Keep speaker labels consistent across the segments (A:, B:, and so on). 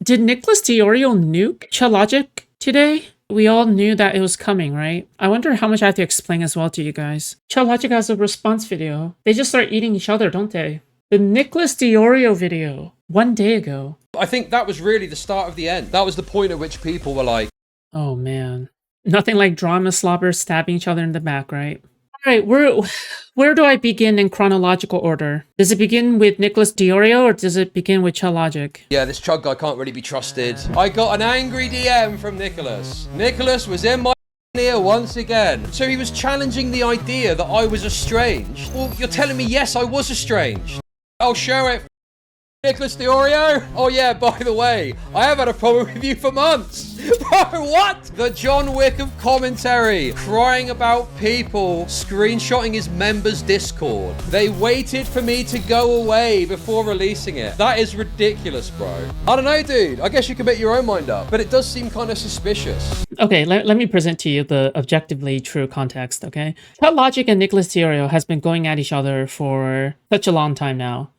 A: Did Nicholas DeOrio nuke Chud Logic today? We all knew that it was coming, right? I wonder how much I have to explain as well to you guys. Chud Logic has a response video. They just start eating each other, don't they? The Nicholas DeOrio video, 1 day ago.
B: I think that was really the start of the end. That was the point at which people were like,
A: oh man. Nothing like drama slobbers stabbing each other in the back, right? Alright, where do I begin in chronological order? Does it begin with Nicholas DeOrio or does it begin with Chud Logic?
B: yeah, this Chud guy can't really be trusted. I got an angry DM from Nicholas. Nicholas was in my ear once again. So he was challenging the idea that I was estranged. Well, you're telling me, yes, I was estranged. I'll show it. Nicholas DeOrio? Oh yeah, by the way, I have had a problem with you for months. Bro, what? The John Wick of commentary, crying about people screenshotting his members' Discord. They waited for me to go away before releasing it. That is ridiculous, bro. I don't know, dude. I guess you can make your own mind up, but it does seem kind of suspicious.
A: Okay, let me present to you the objectively true context, okay? Chud Logic and Nicholas DeOrio has been going at each other for such a long time now.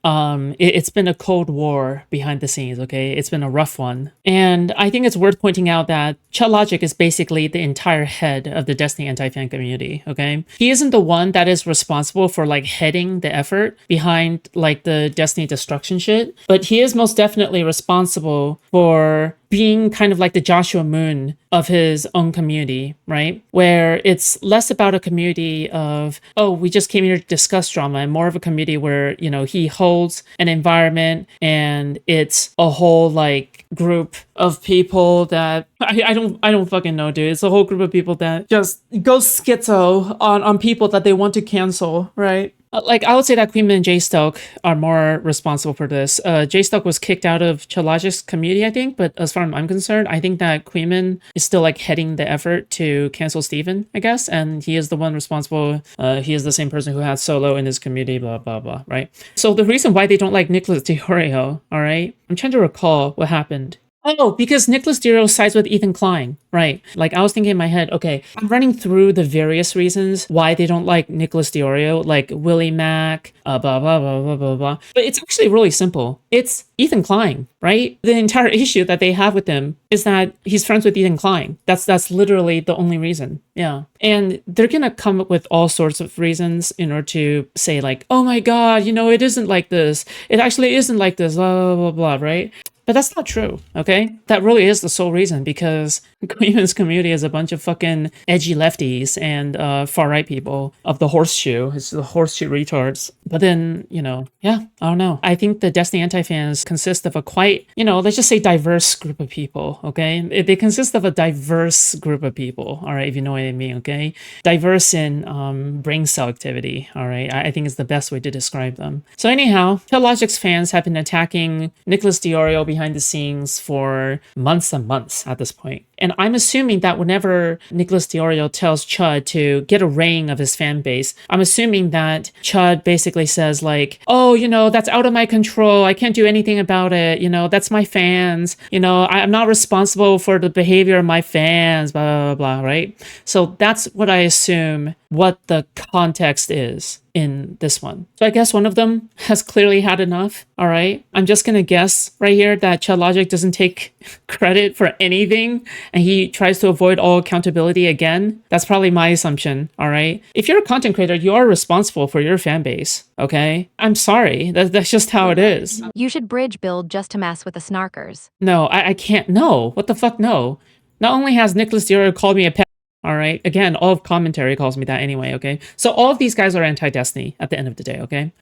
A: It's been a cold war behind the scenes, okay? It's been a rough one. And I think it's worth pointing out that Chud Logic is basically the entire head of the Destiny anti-fan community, okay? He isn't the one that is responsible for like heading the effort behind like the Destiny destruction shit, but he is most definitely responsible for being kind of like the Joshua Moon of his own community, right? Where it's less about a community of, oh, we just came here to discuss drama, and more of a community where, you know, he holds an environment and it's a whole like group of people that I don't fucking know, dude. It's a whole group of people that just go schizo on people that they want to cancel, right? Like, I would say that Queenman and Jay Stoke are more responsible for this. Jay Stoke was kicked out of Chud Logic's community, I think, but as far as I'm concerned, I think that Queenman is still, like, heading the effort to cancel Steven, I guess, and he is the one responsible. He is the same person who had Solo in his community, blah, blah, blah, right? So the reason why they don't like Nicholas DeOrio, all right? I'm trying to recall what happened. Oh, because Nicholas DeOrio sides with Ethan Klein, right? Like, I was thinking in my head, okay, I'm running through the various reasons why they don't like Nicholas DeOrio, like Willie Mack, blah, blah, blah, blah, blah, blah. But it's actually really simple. It's Ethan Klein, right? The entire issue that they have with him is that he's friends with Ethan Klein. That's literally the only reason. Yeah. And they're gonna come up with all sorts of reasons in order to say like, oh my God, you know, it isn't like this. It actually isn't like this, blah, blah, blah, blah, right? But that's not true, okay? That really is the sole reason, because Queenman's community is a bunch of fucking edgy lefties and far-right people of the horseshoe. It's the horseshoe retards. But then, you know, yeah, I don't know. I think the Destiny anti-fans consist of a quite, you know, let's just say diverse group of people, okay? They consist of a diverse group of people, all right, if you know what I mean, okay? Diverse in brain cell activity, all right? I think is the best way to describe them. So anyhow, Chud Logic's fans have been attacking Nicholas DeOrio behind the scenes for months and months at this point. And I'm assuming that whenever Nicholas DeOrio tells Chud to get a rein of his fan base, I'm assuming that Chud basically says like, oh, you know, that's out of my control. I can't do anything about it. You know, that's my fans. You know, I'm not responsible for the behavior of my fans, blah, blah, blah, right? So that's what I assume what the context is in this one. So I guess one of them has clearly had enough, all right? I'm just gonna guess right here that Chud Logic doesn't take credit for anything and he tries to avoid all accountability again. That's probably my assumption, all right? If you're a content creator, you are responsible for your fan base, okay? I'm sorry, that's just how it is.
C: You should bridge build just to mess with the snarkers.
A: No, I can't, no, what the fuck, no. Not only has Nicholas DeOrio called me a pet, all right. Again, all of commentary calls me that anyway, okay? So all of these guys are anti-Destiny at the end of the day, okay?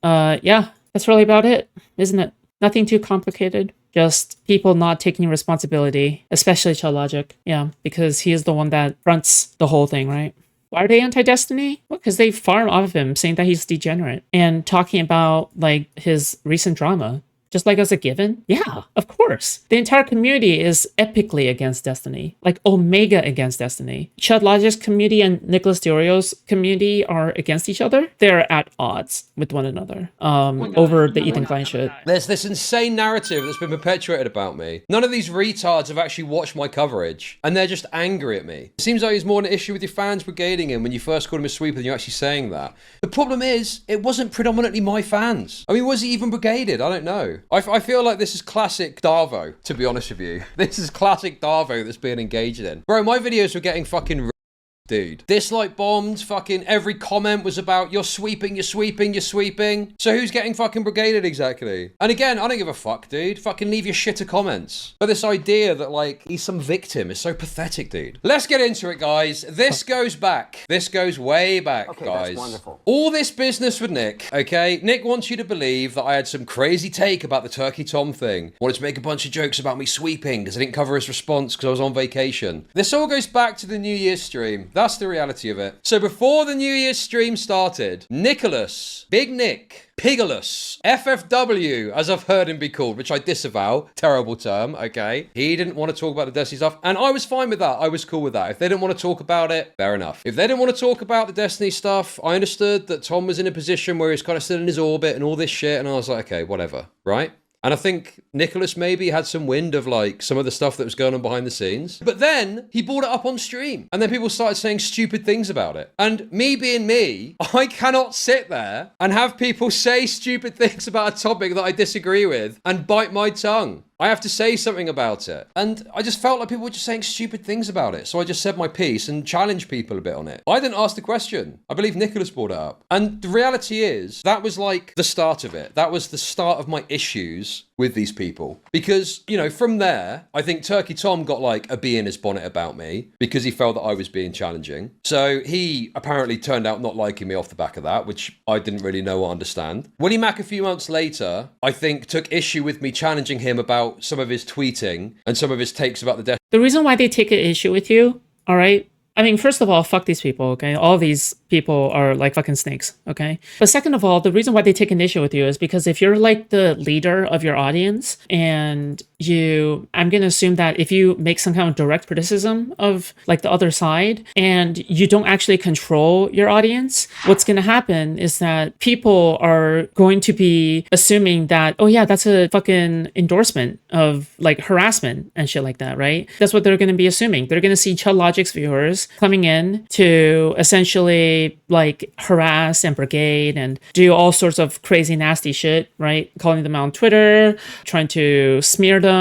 A: Yeah, that's really about it, isn't it? Nothing too complicated. Just people not taking responsibility, especially Chud Logic. Yeah, because he is the one that fronts the whole thing, right? Why are they anti-Destiny? Well, because they farm off of him, saying that he's degenerate and talking about, like, his recent drama. Just like as a given? Yeah, of course. The entire community is epically against Destiny. Like Omega against Destiny. Chud Logic's community and Nicholas DeOrio's community are against each other. They're at odds with one another over the Ethan Klein shit.
B: There's this insane narrative that's been perpetuated about me. None of these retards have actually watched my coverage, and they're just angry at me. It seems like it's more an issue with your fans brigading him when you first called him a sweeper than you're actually saying that. The problem is, it wasn't predominantly my fans. I mean, was he even brigaded? I don't know. I feel like this is classic Darvo, to be honest with you. This is classic Darvo that's being engaged in. Bro, my videos were getting fucking dude. Dislike bombed, fucking every comment was about you're sweeping, you're sweeping, you're sweeping. So who's getting fucking brigaded exactly? And again, I don't give a fuck, dude. Fucking leave your shitter comments. But this idea that like he's some victim is so pathetic, dude. Let's get into it, guys. This goes back. This goes way back, okay, guys. That's wonderful. All this business with Nick, okay? Nick wants you to believe that I had some crazy take about the Turkey Tom thing. Wanted to make a bunch of jokes about me sweeping because I didn't cover his response because I was on vacation. This all goes back to the New Year's stream. That's the reality of it. So before the New Year's stream started, Nicholas, Big Nick, Pigolus, FFW, as I've heard him be called, which I disavow, terrible term, okay? He didn't want to talk about the Destiny stuff, and I was fine with that. I was cool with that. If they didn't want to talk about it, fair enough. If they didn't want to talk about the Destiny stuff, I understood that Tom was in a position where he's kind of still in his orbit and all this shit, and I was like, okay, whatever, right? And I think Nicholas maybe had some wind of like some of the stuff that was going on behind the scenes. But then he brought it up on stream. And then people started saying stupid things about it. And me being me, I cannot sit there and have people say stupid things about a topic that I disagree with and bite my tongue. I have to say something about it. And I just felt like people were just saying stupid things about it. So I just said my piece and challenged people a bit on it. I didn't ask the question. I believe Nicholas brought it up. And the reality is, that was like the start of it. That was the start of my issues with these people. Because, you know, from there, I think Turkey Tom got like a bee in his bonnet about me because he felt that I was being challenging. So he apparently turned out not liking me off the back of that, which I didn't really know or understand. Willie Mack a few months later, I think took issue with me challenging him about some of his tweeting and some of his takes about the death.
A: The reason why they take an issue with you, all right? I mean, first of all, fuck these people, okay? All these people are like fucking snakes, okay? But second of all, the reason why they take an issue with you is because if you're like the leader of your audience and I'm going to assume that if you make some kind of direct criticism of like the other side and you don't actually control your audience, what's going to happen is that people are going to be assuming that, oh yeah, that's a fucking endorsement of like harassment and shit like that, right? That's what they're going to be assuming. They're going to see Chud Logic's viewers coming in to essentially like harass and brigade and do all sorts of crazy nasty shit, right? Calling them out on Twitter, trying to smear them,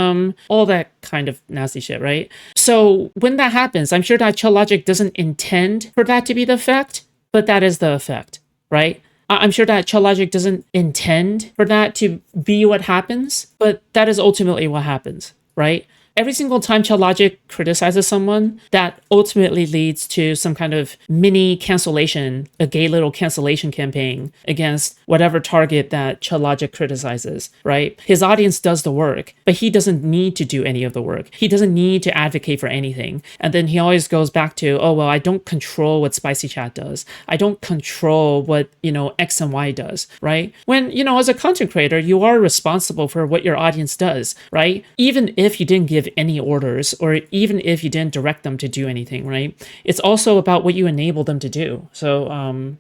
A: all that kind of nasty shit, right? So when that happens, I'm sure that Chud Logic doesn't intend for that to be the effect, but that is the effect, right? I'm sure that Chud Logic doesn't intend for that to be what happens, but that is ultimately what happens, right? Every single time Chud Logic criticizes someone, that ultimately leads to some kind of mini cancellation, a gay little cancellation campaign against whatever target that Chud Logic criticizes, right? His audience does the work, but he doesn't need to do any of the work. He doesn't need to advocate for anything. And then he always goes back to, oh, well, I don't control what Spicy Chat does. I don't control what, X and Y does, right? When, as a content creator, you are responsible for what your audience does, right? Even if you didn't give any orders or even if you didn't direct them to do anything, right? It's also about what you enable them to do. So,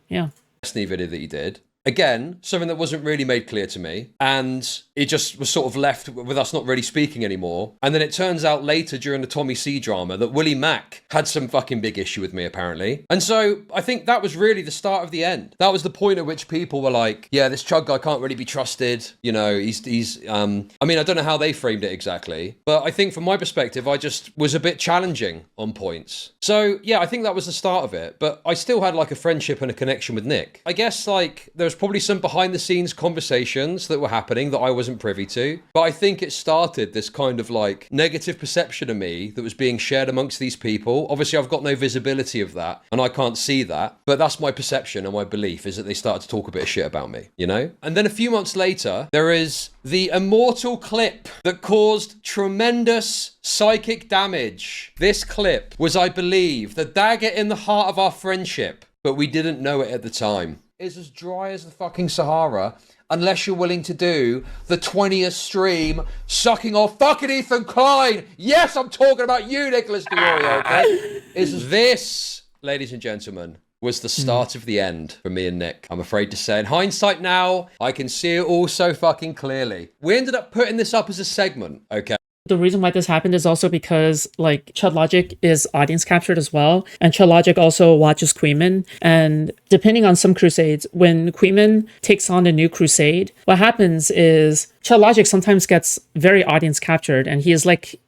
A: yeah.
B: Destiny video that you did. Again, something that wasn't really made clear to me. And it just was sort of left with us not really speaking anymore. And then it turns out later during the Tommy C drama that Willie Mack had some fucking big issue with me, apparently. And so I think that was really the start of the end. That was the point at which people were like, yeah, this Chud guy can't really be trusted. He's I mean, I don't know how they framed it exactly. But I think from my perspective, I just was a bit challenging on points. So yeah, I think that was the start of it. But I still had like a friendship and a connection with Nick. I guess like there was probably some behind the scenes conversations that were happening that I wasn't privy to. But I think it started this kind of like negative perception of me that was being shared amongst these people. Obviously, I've got no visibility of that and I can't see that. But that's my perception and my belief is that they started to talk a bit of shit about me, And then a few months later, there is the immortal clip that caused tremendous psychic damage. This clip was, I believe, the dagger in the heart of our friendship, but we didn't know it at the time. Is as dry as the fucking Sahara unless you're willing to do the 20th stream sucking off fucking Ethan Klein. Yes, I'm talking about you, Nicholas DeOrio, okay? This, ladies and gentlemen, was the start of the end for me and Nick. I'm afraid to say. In hindsight now, I can see it all so fucking clearly. We ended up putting this up as a segment, okay?
A: The reason why this happened is also because like Chud Logic is audience captured as well, and Chud Logic also watches Queeman. And depending on some crusades, when Queeman takes on a new crusade, what happens is Chud Logic sometimes gets very audience captured, and he is like,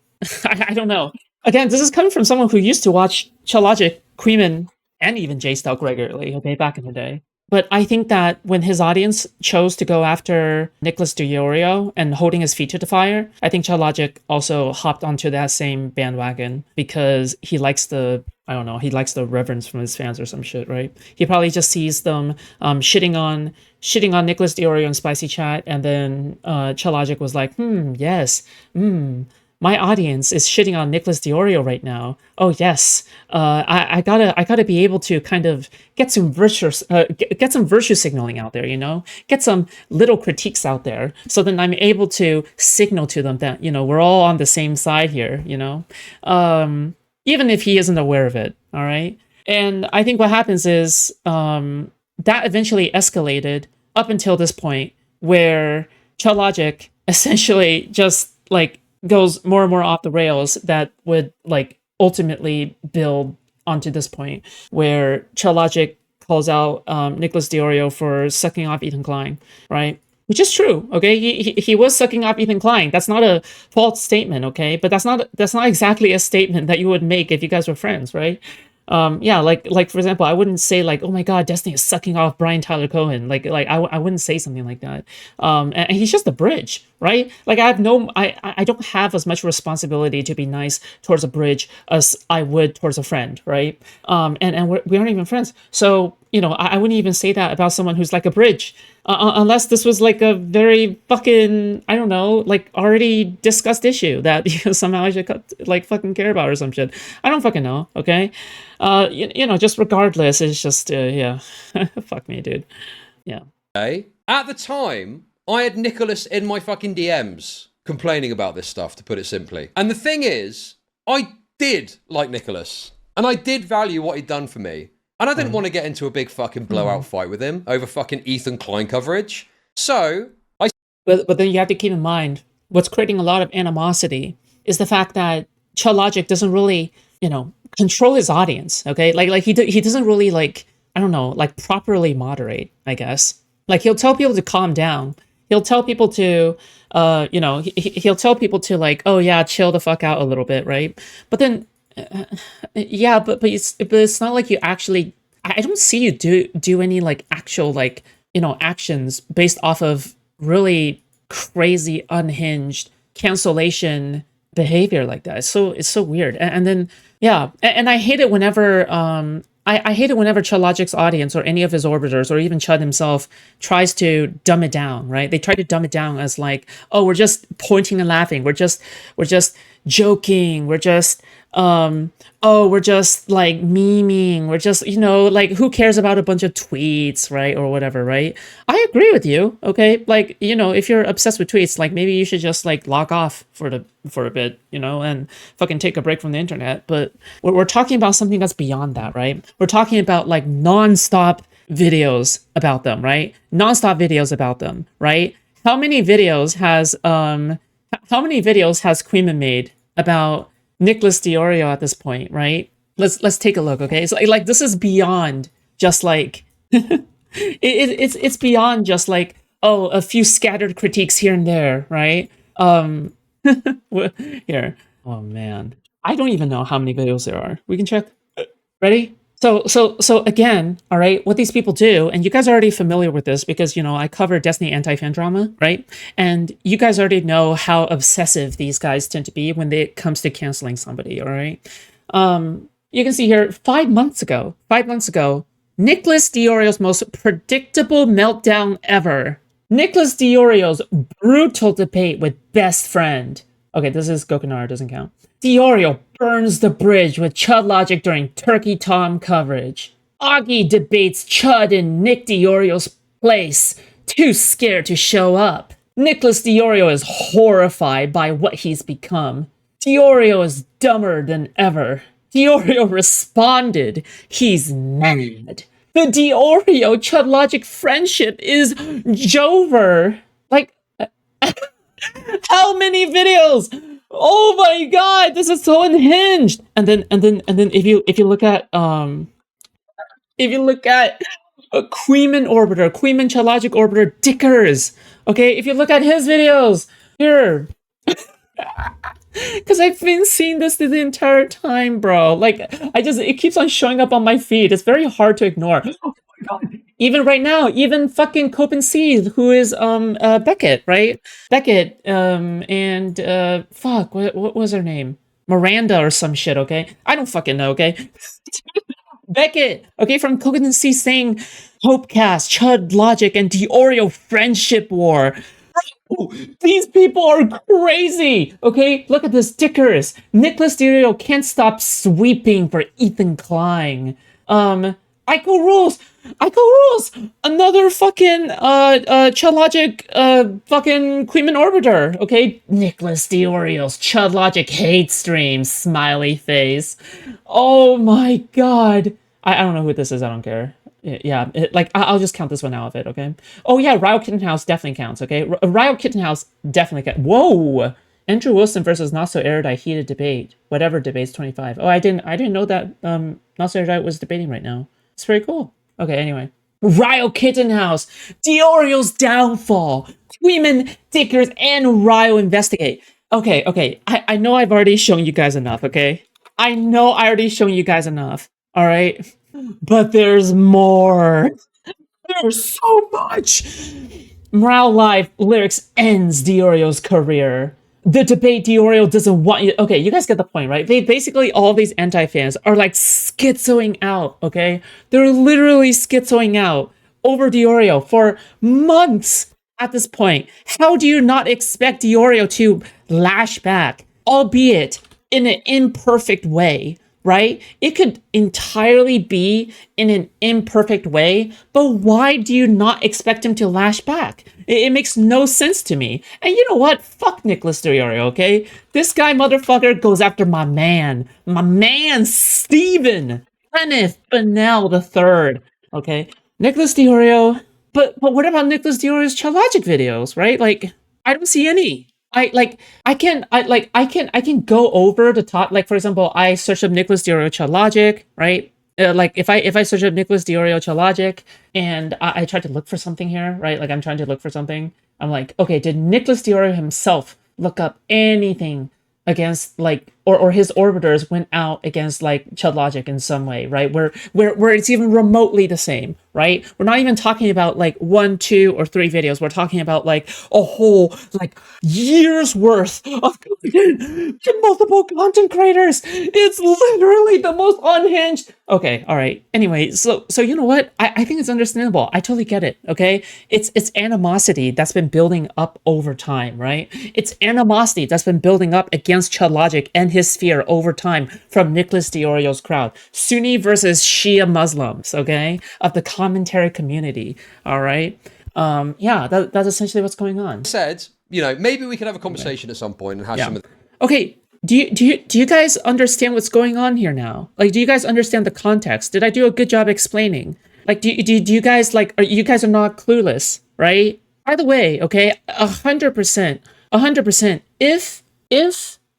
A: I don't know. Again, this is coming from someone who used to watch Chud Logic, Queeman, and even J Stalk regularly. Okay, back in the day. But I think that when his audience chose to go after Nicholas DeOrio and holding his feet to the fire, I think Chud Logic also hopped onto that same bandwagon because he likes the, I don't know, he likes the reverence from his fans or some shit, right? He probably just sees them shitting on Nicholas DeOrio in Spicy Chat, and then Chud Logic was like, yes, my audience is shitting on Nicholas DeOrio right now. Oh yes, I gotta be able to kind of get some virtue signaling out there, you know, get some little critiques out there, so then I'm able to signal to them that, you know, we're all on the same side here, you know, even if he isn't aware of it. All right, and I think what happens is that eventually escalated up until this point where Chud Logic essentially just like goes more and more off the rails that would like ultimately build onto this point where Chud Logic calls out Nicholas DeOrio for sucking off Ethan Klein, right? Which is true, okay? He was sucking off Ethan Klein. That's not a false statement, okay? But that's not exactly a statement that you would make if you guys were friends, right? Yeah, like for example, I wouldn't say like, oh my god, Destiny is sucking off Brian Tyler Cohen. Like I wouldn't say something like that. And he's just a bridge, right? Like I don't have as much responsibility to be nice towards a bridge as I would towards a friend, right? And we aren't even friends, so you know I wouldn't even say that about someone who's like a bridge. Unless this was like a very fucking, I don't know, like already discussed issue that you know, somehow I should like fucking care about or some shit. I don't fucking know, okay? You know, just regardless, it's just, yeah. Fuck me, dude. Yeah.
B: Okay. At the time, I had Nicholas in my fucking DMs complaining about this stuff, to put it simply. And the thing is, I did like Nicholas. And I did value what he'd done for me. And I didn't want to get into a big fucking blowout fight with him over fucking Ethan Klein coverage. So,
A: But then you have to keep in mind, what's creating a lot of animosity is the fact that Chud Logic doesn't really, you know, control his audience, okay? Like he doesn't really, like, I don't know, like properly moderate, I guess. Like he'll tell people to calm down. He'll tell people to, you know, he'll tell people to like, oh yeah, chill the fuck out a little bit, right? But then, yeah, but it's not like you actually. I don't see you do any like actual like, you know, actions based off of really crazy unhinged cancellation behavior like that. It's so weird. And then yeah, and I hate it whenever I hate it whenever Chud Logic's audience or any of his orbiters or even Chud himself tries to dumb it down, right? They try to dumb it down as like, oh, we're just pointing and laughing. We're just joking. We're just oh, we're just like memeing. We're just, you know, like who cares about a bunch of tweets, right? Or whatever, right? I agree with you. Okay. Like, you know, if you're obsessed with tweets, like maybe you should just like log off for a bit, you know, and fucking take a break from the internet. But we're talking about something that's beyond that, right? We're talking about like nonstop videos about them, right? Nonstop videos about them, right? How many videos has Queeman made about Nicholas DeOrio at this point, right? Let's take a look, okay? So like this is beyond just like it's beyond just like, oh, a few scattered critiques here and there, right? Here. Oh man. I don't even know how many videos there are. We can check. Ready? So again, all right, what these people do, and you guys are already familiar with this because, you know, I cover Destiny anti-fan drama, right? And you guys already know how obsessive these guys tend to be when it comes to canceling somebody, all right? You can see here, 5 months ago, Nicholas DeOrio's most predictable meltdown ever. Nicholas DeOrio's brutal debate with best friend. Okay, this is Gokunar, doesn't count. DeOrio burns the bridge with Chud Logic during Turkey Tom coverage. Augie debates Chud in Nick DeOrio's place, too scared to show up. Nicholas DeOrio is horrified by what he's become. DeOrio is dumber than ever. DeOrio responded, he's mad. The DeOrio Chud Logic friendship is Jover. Like, how many videos? Oh my god, this is so unhinged. And then if you look at Queeman Orbiter, Queeman Chud Logic Orbiter Dickers. Okay, if you look at his videos, here. Because I've been seeing this the entire time, bro. Like, it keeps on showing up on my feed. It's very hard to ignore. Oh my god. Even right now, even fucking Copen Seed, who is, Beckett, right? Beckett, and, fuck, what was her name? Miranda or some shit, okay? I don't fucking know, okay? Beckett, okay, from Copen Seed saying Hopecast, Chud Logic, and DeOrio Friendship War. These people are crazy. Okay, look at this stickers. Nicholas DeOrio can't stop sweeping for Ethan Klein. Ico rules. Another fucking Chud Logic fucking Queeman Orbiter. Okay, Nicholas DeOrio's Chud Logic hate stream. Smiley face. Oh my god. I don't know who this is. I don't care. Yeah, I'll just count this one out of it, okay? Oh yeah, Ryo Kittenhouse definitely counts, okay? Ryo Kittenhouse definitely counts. Whoa! Andrew Wilson versus Not So Erudite heated debate. Whatever debates 25. Oh, I didn't know that Not So Erudite was debating right now. It's very cool. Okay, anyway. Ryo Kittenhouse, DeOrio's downfall, Queeman, Dickers, and Ryo investigate. Okay. I know I've already shown you guys enough, okay? I know I already shown you guys enough. All right, but there's more. There's so much. Morale Live lyrics ends DeOrio's career. The debate DeOrio doesn't want you. Okay, you guys get the point, right? They basically, all these anti-fans are like schizoing out, okay? They're literally schizoing out over DeOrio for months at this point. How do you not expect DeOrio to lash back, albeit in an imperfect way? Right? It could entirely be in an imperfect way, but why do you not expect him to lash back? It makes no sense to me. And you know what? Fuck Nicholas DeOrio, okay? This guy motherfucker goes after my man, Steven Kenneth Bennell III, okay? Nicholas DeOrio, but what about Nicholas DeOrio's Chud Logic videos, right? Like, I don't see any. I can go over the top. Like, for example, I searched up Nicholas DeOrio Chud Logic, right? Like if I search up Nicholas DeOrio Chud Logic and I tried to look for something here, right? Like I'm trying to look for something. I'm like, okay, did Nicholas DeOrio himself look up anything against like or his orbiters went out against like Chud Logic in some way, right? Where it's even remotely the same, right? We're not even talking about like 1, 2, or 3 videos. We're talking about like a whole like years worth of content to multiple content creators. It's literally the most unhinged. Okay, all right. Anyway, so you know what? I think it's understandable. I totally get it. Okay, it's animosity that's been building up over time, right? It's animosity that's been building up against Chud Logic and his sphere over time from Nicholas DeOrio's crowd. Sunni versus Shia Muslims, okay, of the commentary community. All right. Yeah, that's essentially what's going on.
B: Said, you know, maybe we could have a conversation at some point and have some of the-
A: Okay, do you guys understand what's going on here now? Like, do you guys understand the context? Did I do a good job explaining? Like, do you guys like? You guys are not clueless, right? By the way, okay, 100%.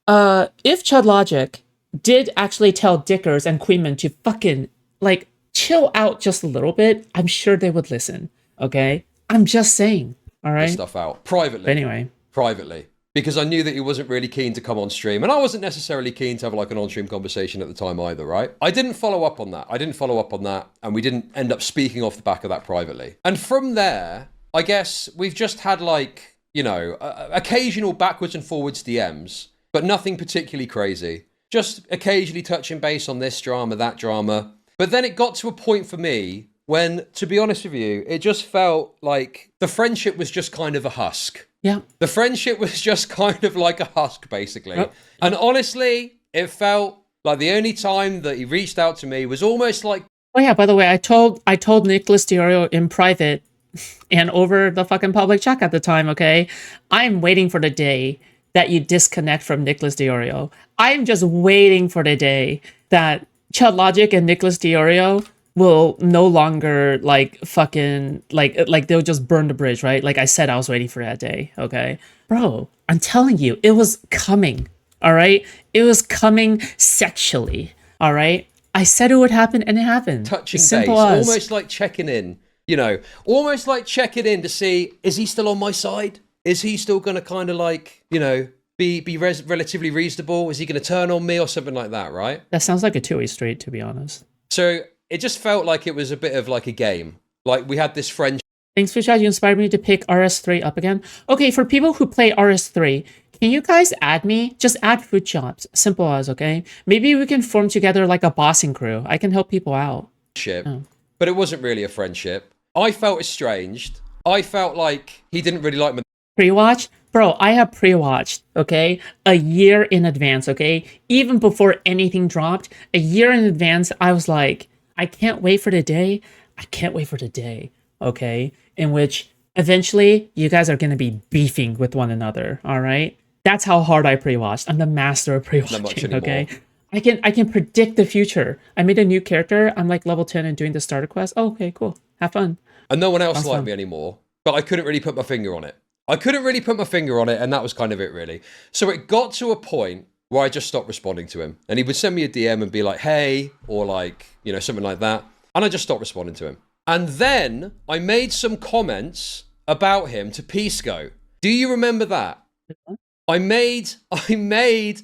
A: If Chud Logic did actually tell Dickers and Queeman to fucking like chill out just a little bit, I'm sure they would listen. Okay, I'm just saying. All right,
B: stuff out privately.
A: But anyway,
B: privately, because I knew that he wasn't really keen to come on stream, and I wasn't necessarily keen to have like an on-stream conversation at the time either. Right? I didn't follow up on that, and we didn't end up speaking off the back of that privately. And from there, I guess we've just had like, you know, occasional backwards and forwards DMs. But nothing particularly crazy. Just occasionally touching base on this drama, that drama. But then it got to a point for me when, to be honest with you, it just felt like the friendship was just kind of a husk.
A: Yeah.
B: The friendship was just kind of like a husk, basically. Yep. And honestly, it felt like the only time that he reached out to me was almost like...
A: Oh yeah, by the way, I told Nicholas DeOrio in private and over the fucking public chat at the time, okay? I'm waiting for the day that you disconnect from Nicholas DeOrio. I'm just waiting for the day that Chud Logic and Nicholas DeOrio will no longer like fucking like they'll just burn the bridge, right? Like I said, I was waiting for that day. Okay, bro, I'm telling you, it was coming. All right, it was coming sexually. All right, I said it would happen, and it happened.
B: Touching
A: As
B: base,
A: simple as.
B: almost like checking in, you know, almost like checking in to see, is he still on my side? Is he still going to kind of like, you know, be relatively reasonable? Is he going to turn on me or something like that, right?
A: That sounds like a two-way street, to be honest.
B: So it just felt like it was a bit of like a game. Like we had this friendship.
A: Thanks for chat. You inspired me to pick RS3 up again. Okay, for people who play RS3, can you guys add me? Just add Foodshops. Simple as, okay? Maybe we can form together like a bossing crew. I can help people out.
B: But it wasn't really a friendship. I felt estranged. I felt like he didn't really like me.
A: Pre-watch? Bro, I have pre-watched, okay? A year in advance, okay? Even before anything dropped, a year in advance, I was like, I can't wait for the day. I can't wait for the day, okay? In which eventually you guys are going to be beefing with one another, all right? That's how hard I pre-watched. I'm the master of pre-watching, okay? I can predict the future. I made a new character. I'm like level 10 and doing the starter quest. Oh, okay, cool. Have fun.
B: And no one else liked me anymore. But I couldn't really put my finger on it. And that was kind of it, really. So it got to a point where I just stopped responding to him. And he would send me a DM and be like, hey, or like, you know, something like that. And I just stopped responding to him. And then I made some comments about him to Pisco. Do you remember that? I made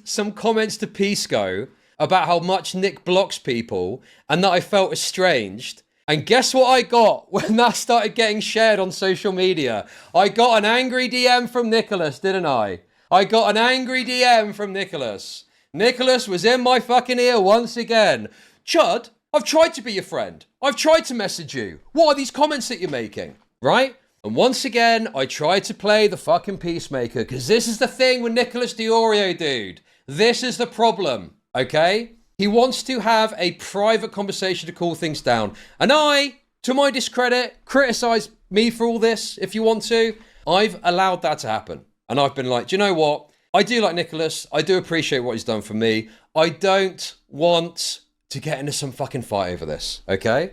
B: some comments to Pisco about how much Nick blocks people and that I felt estranged. And guess what I got when that started getting shared on social media? I got an angry DM from Nicholas, didn't I? I got an angry DM from Nicholas. Nicholas was in my fucking ear once again. Chud, I've tried to be your friend. I've tried to message you. What are these comments that you're making? Right? And once again, I tried to play the fucking peacemaker because this is the thing with Nicholas DeOrio, dude. This is the problem, okay? He wants to have a private conversation to cool things down. And I, to my discredit, criticize me for all this if you want to. I've allowed that to happen. And I've been like, do you know what? I do like Nicholas. I do appreciate what he's done for me. I don't want to get into some fucking fight over this, okay?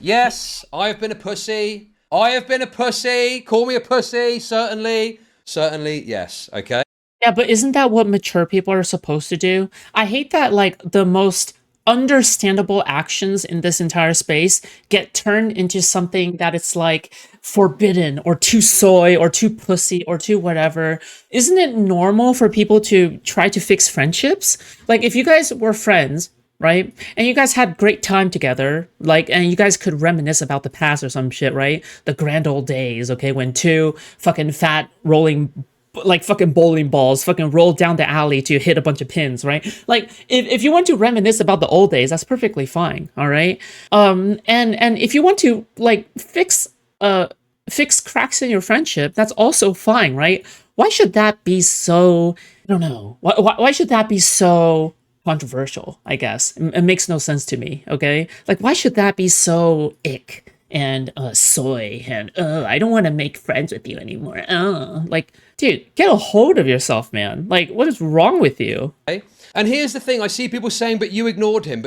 B: Yes, I have been a pussy. I have been a pussy. Call me a pussy, certainly. Certainly, yes, okay?
A: Yeah, but isn't that what mature people are supposed to do? I hate that, like, the most understandable actions in this entire space get turned into something that it's, like, forbidden or too soy or too pussy or too whatever. Isn't it normal for people to try to fix friendships? Like, if you guys were friends, right? And you guys had great time together, like, and you guys could reminisce about the past or some shit, right? The grand old days, okay? When two fucking fat rolling like fucking bowling balls fucking roll down the alley to hit a bunch of pins, right? Like if you want to reminisce about the old days, that's perfectly fine, all right? And if you want to like fix cracks in your friendship, that's also fine, right? Why should that be so, I don't know. Why should that be so controversial, I guess? It makes no sense to me, okay? Like why should that be so ick and soy and I don't want to make friends with you anymore. Like dude, get a hold of yourself, man. Like, what is wrong with you?
B: Okay. And here's the thing. I see people saying, but you ignored him,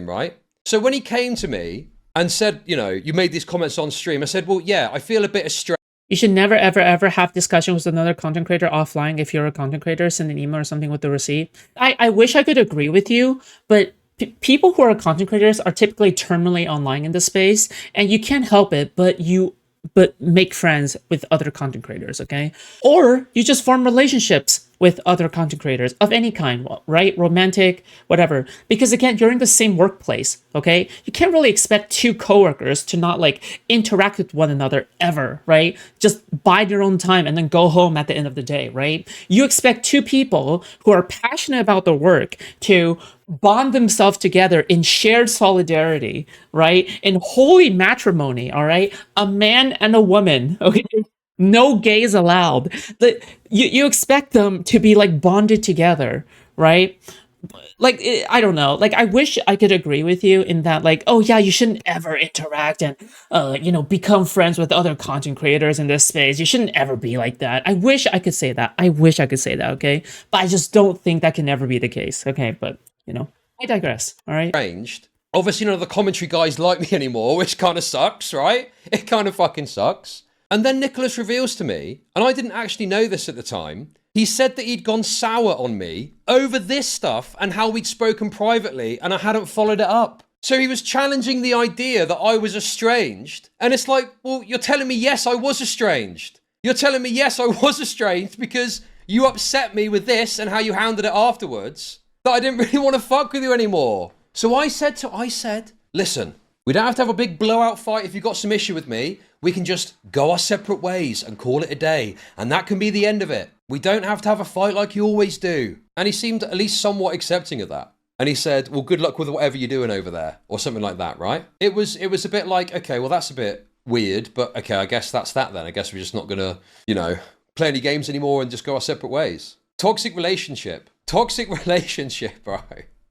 B: right? So when he came to me and said, you know, you made these comments on stream, I said, well, yeah, I feel a bit estranged.
A: You should never, ever, ever have discussions with another content creator offline. If you're a content creator, send an email or something with the receipt. I wish I could agree with you, but people who are content creators are typically terminally online in the space, and you can't help it, but make friends with other content creators, okay? Or you just form relationships with other content creators of any kind, right? Romantic, whatever. Because again, you're in the same workplace, okay? You can't really expect two coworkers to not like interact with one another ever, right? Just bide your own time and then go home at the end of the day, right? You expect two people who are passionate about their work to bond themselves together in shared solidarity, right? In holy matrimony, all right? A man and a woman, okay? No gays allowed. You expect them to be like bonded together, right? Like, I don't know. Like, I wish I could agree with you in that, like, oh yeah, you shouldn't ever interact and, become friends with other content creators in this space. You shouldn't ever be like that. I wish I could say that. Okay? But I just don't think that can ever be the case, okay? But, I digress, all right?
B: Arranged. Obviously, none of the commentary guys like me anymore, which kind of sucks, right? It kind of fucking sucks. And then Nicholas reveals to me, and I didn't actually know this at the time, He said that he'd gone sour on me over this stuff and how we'd spoken privately and I hadn't followed it up. So he was challenging the idea that I was estranged. And it's like, well, you're telling me, yes, I was estranged. You're telling me, yes, I was estranged because you upset me with this and how you handled it afterwards, that I didn't really want to fuck with you anymore. So I said, listen, we don't have to have a big blowout fight if you've got some issue with me. We can just go our separate ways and call it a day. And that can be the end of it. We don't have to have a fight like you always do. And he seemed at least somewhat accepting of that. And he said, well, good luck with whatever you're doing over there, or something like that, right? It was a bit like, okay, well, that's a bit weird, but okay, I guess that's that then. I guess we're just not gonna, play any games anymore and just go our separate ways. Toxic relationship, bro.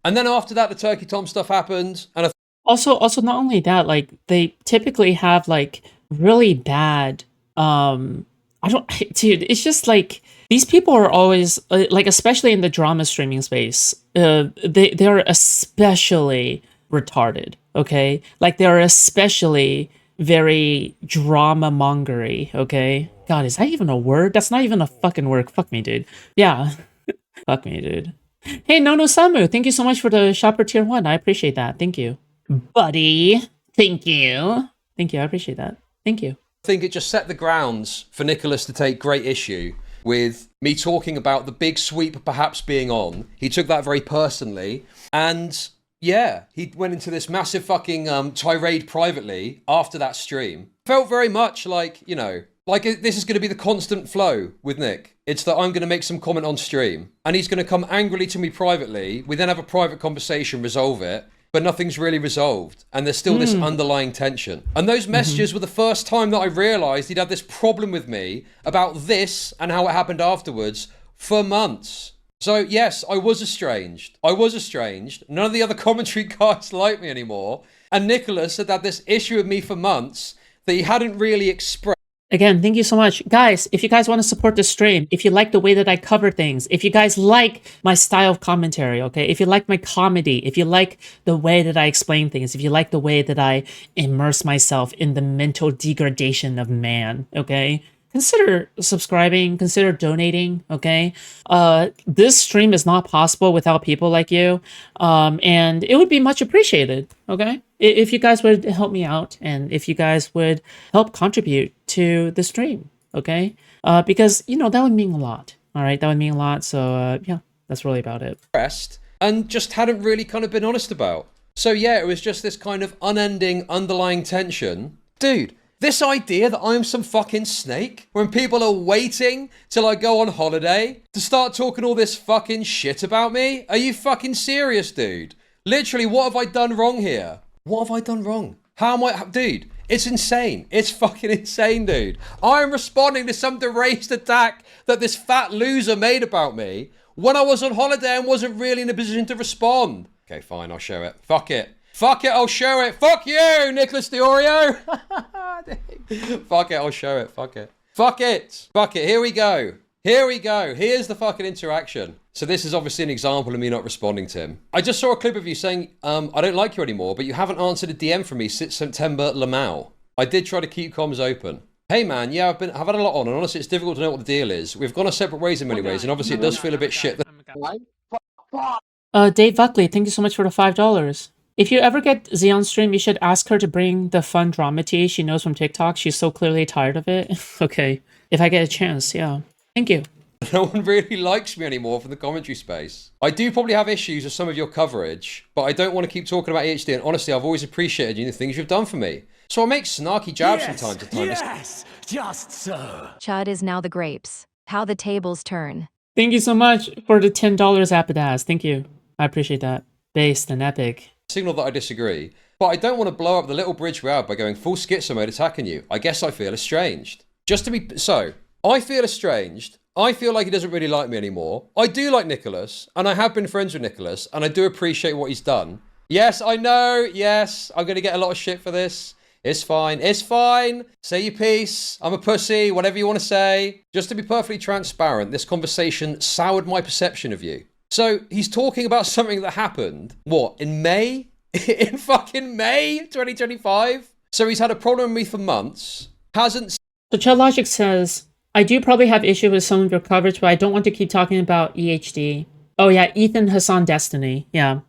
B: And then after that, the Turkey Tom stuff happened, and
A: Also, not only that, like, they typically have, like, really bad, dude, it's just, like, these people are always, like, especially in the drama streaming space, they're especially retarded, okay? Like, they're especially very drama-mongery, okay? God, is that even a word? That's not even a fucking word. Fuck me, dude. Yeah. Fuck me, dude. Hey, Nono Samu, thank you so much for the Shopper Tier 1. I appreciate that. Thank you. Buddy, thank you. Thank you, I appreciate that. Thank you.
B: I think it just set the grounds for Nicholas to take great issue with me talking about the big sweep perhaps being on. He took that very personally, and yeah, he went into this massive fucking tirade privately after that stream. Felt very much like, this is going to be the constant flow with Nick. It's that I'm going to make some comment on stream, and he's going to come angrily to me privately. We then have a private conversation, resolve it, but nothing's really resolved. And there's still this underlying tension. And those messages were the first time that I realized he'd had this problem with me about this and how it happened afterwards for months. So yes, I was estranged. None of the other commentary guys like me anymore. And Nicholas had had this issue with me for months that he hadn't really expressed.
A: Again, thank you so much. Guys, if you guys want to support the stream, if you like the way that I cover things, if you guys like my style of commentary, okay? If you like my comedy, if you like the way that I explain things, if you like the way that I immerse myself in the mental degradation of man, okay? Consider subscribing, consider donating, okay? This stream is not possible without people like you, and it would be much appreciated, okay? If you guys would help me out, and if you guys would help contribute to the stream, okay? Because, that would mean a lot, all right? That would mean a lot, so, yeah, that's really about it.
B: And just hadn't really kind of been honest about. So yeah, it was just this kind of unending underlying tension. Dude, this idea that I'm some fucking snake when people are waiting till I go on holiday to start talking all this fucking shit about me? Are you fucking serious, dude? Literally, what have I done wrong here? What have I done wrong? How am I... Dude, it's insane. It's fucking insane, dude. I'm responding to some deranged attack that this fat loser made about me when I was on holiday and wasn't really in a position to respond. Okay, fine, I'll show it. Fuck it. Fuck it, I'll show it. Fuck you, Nicholas DeOrio. Fuck it, I'll show it. Fuck it. Fuck it. Fuck it. Here we go. Here's the fucking interaction. So this is obviously an example of me not responding to him. I just saw a clip of you saying, I don't like you anymore, but you haven't answered a DM from me since September Lamau. I did try to keep comms open. Hey man, yeah, I've had a lot on, and honestly, it's difficult to know what the deal is. We've gone our separate ways in many ways, and obviously it does feel a bit shit.
A: Dave Buckley, thank you so much for the $5. If you ever get Z on stream, you should ask her to bring the fun drama tea she knows from TikTok. She's so clearly tired of it. Okay, if I get a chance, yeah. Thank you.
B: No one really likes me anymore from the commentary space. I do probably have issues with some of your coverage, but I don't want to keep talking about EHD, and honestly, I've always appreciated you and the things you've done for me. So I make snarky jabs from time to time.
D: Yes, just so.
C: Chud is now the grapes. How the tables turn.
A: Thank you so much for the $10 Apodaz. Thank you. I appreciate that. Based and epic.
B: Signal that I disagree, but I don't want to blow up the little bridge we have by going full schizo mode attacking you. I guess I feel estranged. I feel estranged. I feel like he doesn't really like me anymore. I do like Nicholas, and I have been friends with Nicholas, and I do appreciate what he's done. Yes, I know. Yes, I'm going to get a lot of shit for this. It's fine. It's fine. Say your piece. I'm a pussy. Whatever you want to say. Just to be perfectly transparent, this conversation soured my perception of you. So he's talking about something that happened, what, in May? In fucking May 2025? So he's had a problem with me for months. Hasn't...
A: So Chud Logic says, I do probably have issue with some of your coverage, but I don't want to keep talking about EHD. Oh yeah, Ethan Hassan Destiny. Yeah.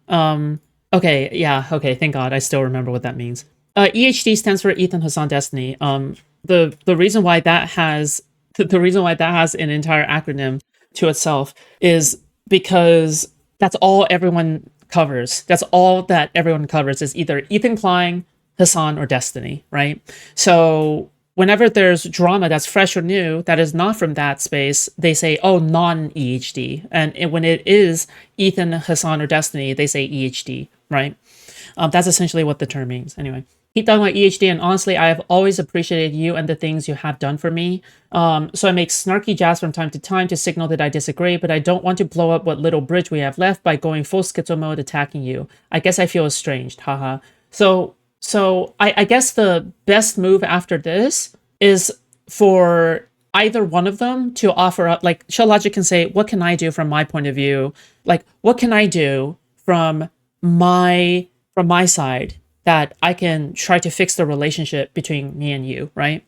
A: Okay. Yeah. Okay. Thank God, I still remember what that means. EHD stands for Ethan Hassan Destiny. The reason why that has the reason why that has an entire acronym to itself is because that's all everyone covers. That's all that everyone covers is either Ethan Klein, Hassan, or Destiny, right? So whenever there's drama that's fresh or new that is not from that space, they say, oh, non-EHD. And when it is Ethan, Hassan, or Destiny, they say EHD, right? That's essentially what the term means. Anyway, keep talking about EHD, and honestly, I have always appreciated you and the things you have done for me. So I make snarky jabs from time to time to signal that I disagree, but I don't want to blow up what little bridge we have left by going full schizo mode attacking you. I guess I feel estranged, haha. So I guess the best move after this is for either one of them to offer up, like, Chud Logic can say, what can I do from my point of view? Like, what can I do from my side that I can try to fix the relationship between me and you, right?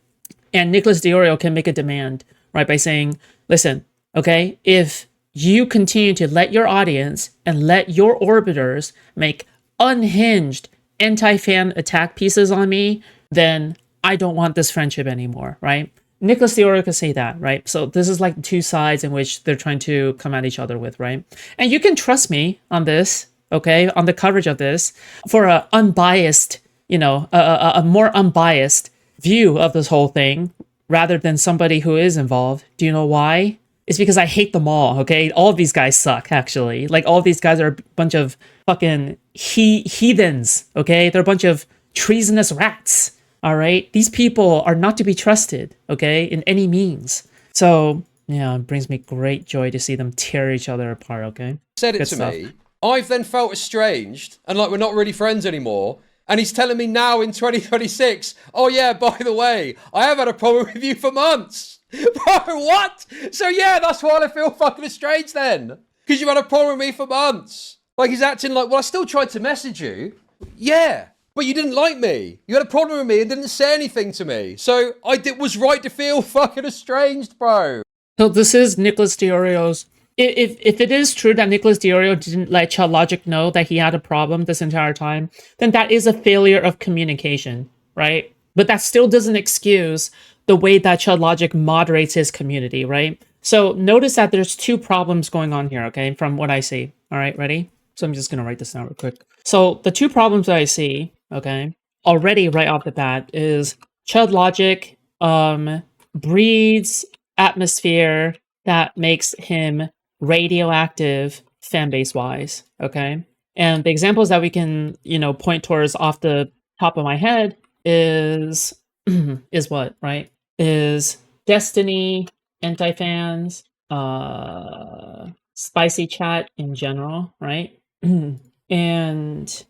A: And Nicholas DeOrio can make a demand, right, by saying, listen, okay, if you continue to let your audience and let your orbiters make unhinged anti-fan attack pieces on me, then I don't want this friendship anymore, right? Nicholas DeOrio could say that, right? So this is like two sides in which they're trying to come at each other with, right? And you can trust me on this, okay, on the coverage of this, for a unbiased, a more unbiased view of this whole thing, rather than somebody who is involved. Do you know why? It's because I hate them all, okay? All of these guys suck, actually. Like, all of these guys are a bunch of fucking heathens, okay? They're a bunch of treasonous rats, all right? These people are not to be trusted, okay, in any means. So, yeah, it brings me great joy to see them tear each other apart, okay?
B: Said it
A: Good
B: to
A: stuff.
B: me. I've then felt estranged and like we're not really friends anymore. And he's telling me now in 2026, oh yeah, by the way, I have had a problem with you for months. Bro, what? So yeah, that's why I feel fucking estranged then. Because you had a problem with me for months. Like, he's acting like, well, I still tried to message you. Yeah, but you didn't like me. You had a problem with me and didn't say anything to me. So was right to feel fucking estranged, bro.
A: So this is Nicholas DeOrio's. If it is true that Nicholas DeOrio didn't let Chud Logic know that he had a problem this entire time, then that is a failure of communication, right? But that still doesn't excuse the way that Chud Logic moderates his community, right? So notice that there's two problems going on here, okay, from what I see. All right, ready? So I'm just going to write this down real quick. So the two problems that I see, okay, already right off the bat is Chud Logic breeds atmosphere that makes him radioactive fan base wise, okay? And the examples that we can, point towards off the top of my head is is what, right? Is Destiny, anti-fans, spicy chat in general, right? And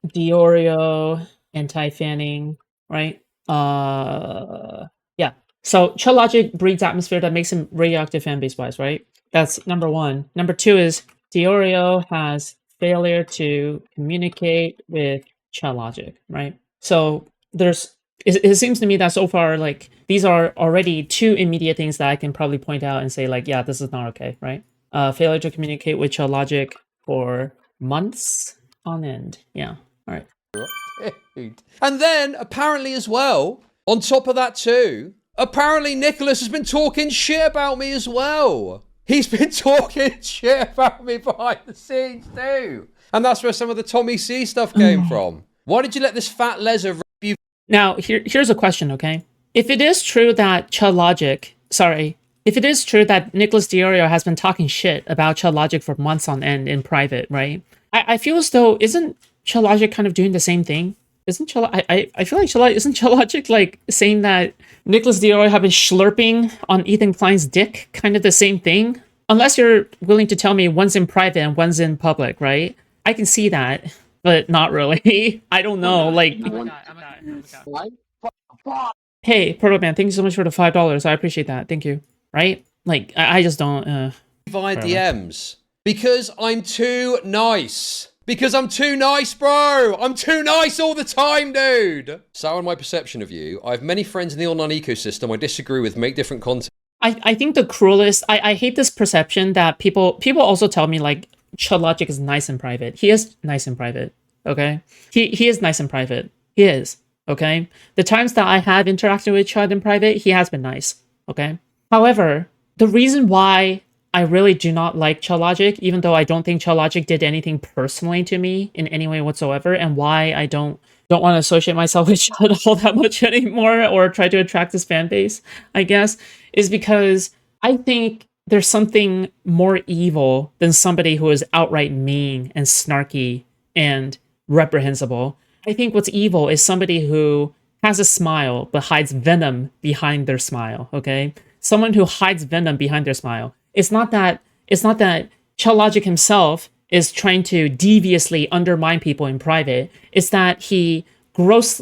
A: DeOrio, anti-fanning, right? Yeah. So Chud Logic breeds atmosphere that makes him radioactive fan base wise, right? That's number one. Number two is DeOrio has failure to communicate with Chud Logic, right? So it seems to me that so far, like, these are already two immediate things that I can probably point out and say, like, yeah, this is not okay, right? Failure to communicate with Chud Logic for months on end. Yeah. All right.
B: Dude. And then apparently as well, on top of that too, apparently Nicholas has been talking shit about me as well. He's been talking shit about me behind the scenes too. And that's where some of the Tommy C stuff came from. Why did you let this fat leser rip you?
A: Now, here's a question, okay? If it is true that if it is true that Nicholas DeOrio has been talking shit about Chud Logic for months on end in private, right? I feel as though, isn't Chud Logic kind of doing the same thing? I feel like isn't Chud Logic like saying that Nicholas DeOrio have been slurping on Ethan Klein's dick, kind of the same thing? Unless you're willing to tell me one's in private and one's in public, right? I can see that, but not really. I don't know. Like, hey, Proto Man, thank you so much for the $5. I appreciate that. Thank you. Right? Like, I just don't.
B: Via DMs because I'm too nice. Because I'm too nice, bro. I'm too nice all the time, dude. So in my perception of you, I have many friends in the online ecosystem I disagree with, make different content.
A: I think the cruelest, I hate this perception that people also tell me like Chud Logic is nice in private. He is nice in private, okay? He is nice in private. He is, okay? The times that I have interacted with Chud in private, he has been nice, okay? However, the reason why I really do not like Chud Logic, even though I don't think Chud Logic did anything personally to me in any way whatsoever, and why I don't want to associate myself with Chud all that much anymore or try to attract his fan base, I guess, is because I think there's something more evil than somebody who is outright mean and snarky and reprehensible. I think what's evil is somebody who has a smile but hides venom behind their smile, okay? Someone who hides venom behind their smile. It's not that Chud Logic himself is trying to deviously undermine people in private. It's that he gross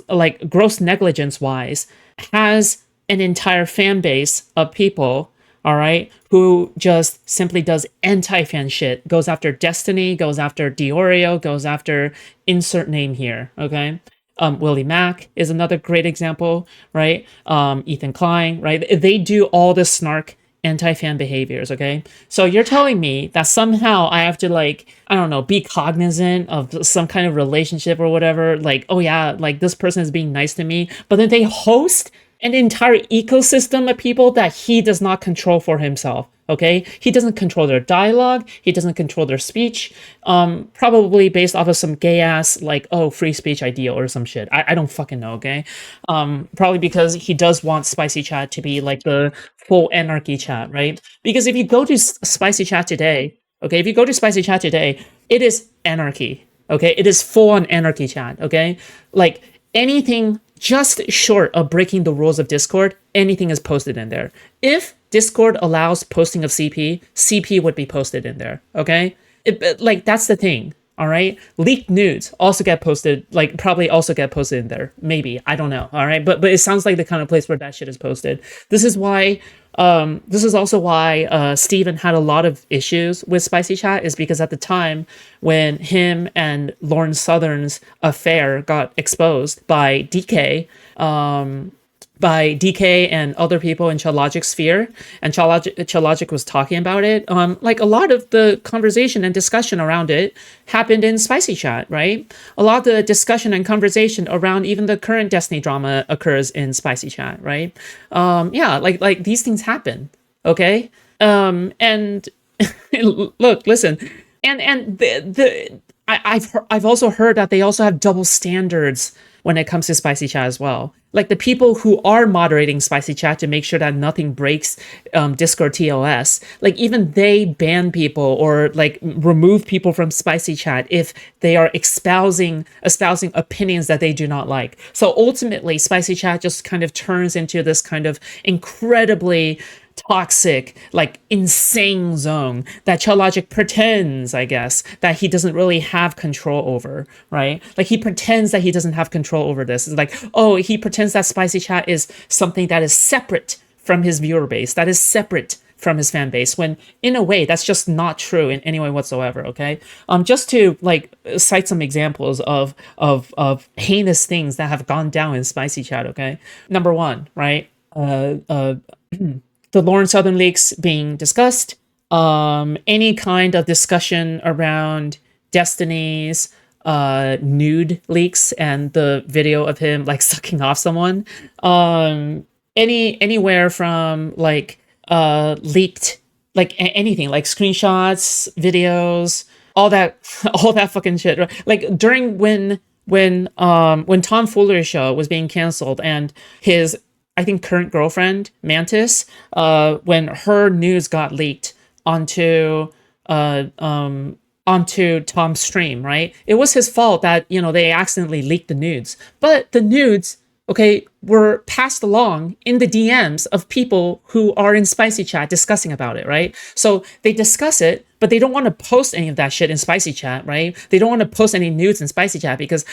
A: negligence wise has an entire fan base of people, all right, who just simply does anti-fan shit, goes after Destiny, goes after DeOrio, goes after insert name here, okay? Willie Mack is another great example, right? Ethan Klein, right? They do all the snark anti-fan behaviors, okay? So you're telling me that somehow I have to, like, I don't know, be cognizant of some kind of relationship or whatever, like, oh yeah, like this person is being nice to me, but then they host an entire ecosystem of people that he does not control for himself, okay? He doesn't control their dialogue, he doesn't control their speech, probably based off of some gay-ass, like, oh, free speech ideal or some shit. I don't fucking know, okay? Probably because he does want Spicy Chat to be, like, the full anarchy chat, right? Because if you go to Spicy Chat today, okay, if you go to Spicy Chat today, it is anarchy, okay? It is full-on anarchy chat, okay? Like, anything just short of breaking the rules of Discord, anything is posted in there. If Discord allows posting of CP, CP would be posted in there, okay? Like, that's the thing, all right? Leaked nudes also get posted, like, probably also get posted in there. Maybe, I don't know, all right? But it sounds like the kind of place where that shit is posted. This is why, this is also why Steven had a lot of issues with Spicy Chat, is because at the time when him and Lauren Southern's affair got exposed by DK, and other people in Chud Logic's sphere, and Chud Logic was talking about it, like, a lot of the conversation and discussion around it happened in Spicy Chat, right? A lot of the discussion and conversation around even the current Destiny drama occurs in Spicy Chat, right? Yeah, like these things happen, okay? And look, listen, and I've also heard that they also have double standards when it comes to Spicy Chat as well. Like, the people who are moderating Spicy Chat to make sure that nothing breaks Discord TOS, like, even they ban people or, like, remove people from Spicy Chat if they are espousing opinions that they do not like. So ultimately, Spicy Chat just kind of turns into this kind of incredibly toxic, like, insane zone that Chud Logic pretends, I guess, that he doesn't really have control over, right? Like, he pretends that he doesn't have control over this. It's like, oh, he pretends that Spicy Chat is something that is separate from his viewer base, that is separate from his fan base, when in a way that's just not true in any way whatsoever, okay? Just to, like, cite some examples of heinous things that have gone down in Spicy Chat, okay? Number one, right? The Lauren Southern leaks being discussed, any kind of discussion around Destiny's nude leaks and the video of him, like, sucking off someone, anywhere from, like, leaked, like, anything, like screenshots, videos, all that fucking shit, right? Like, during when Tom Fuller's show was being canceled and his, I think, current girlfriend, Mantis, when her news got leaked onto Tom's stream, right? It was his fault that, you know, they accidentally leaked the nudes. But the nudes, okay, were passed along in the DMs of people who are in Spicy Chat discussing about it, right? So they discuss it, but they don't want to post any of that shit in Spicy Chat, right? They don't want to post any nudes in Spicy Chat because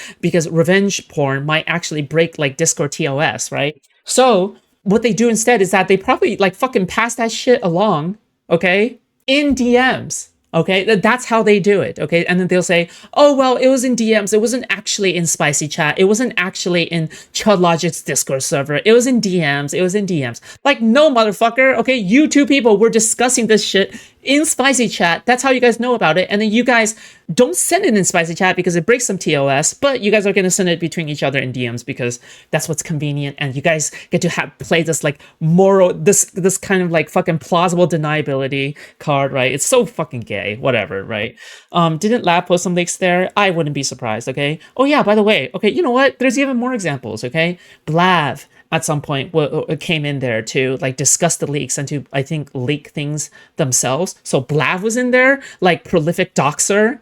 A: revenge porn might actually break, like, Discord TOS, right? So what they do instead is that they probably, like, fucking pass that shit along, okay, in DMs, Okay, that's how they do it. Okay, and then they'll say, "Oh well, it was in DMs. It wasn't actually in Spicy Chat. It wasn't actually in Chud Logic's Discord server. It was in DMs. It was in DMs." Like, no, motherfucker. Okay, you two people were discussing this shit in Spicy Chat. That's how you guys know about it. And then you guys don't send it in Spicy Chat because it breaks some TOS, but you guys are gonna send it between each other in DMs because that's what's convenient, and you guys get to play this like moral, this kind of like fucking plausible deniability card, right? It's so fucking gay, whatever, right? Didn't Lab post some leaks there? I wouldn't be surprised, okay? Oh yeah, by the way, okay, you know what? There's even more examples, okay? Blav at some point came in there to like discuss the leaks and to, I think, leak things themselves. So Blav was in there, like prolific doxer.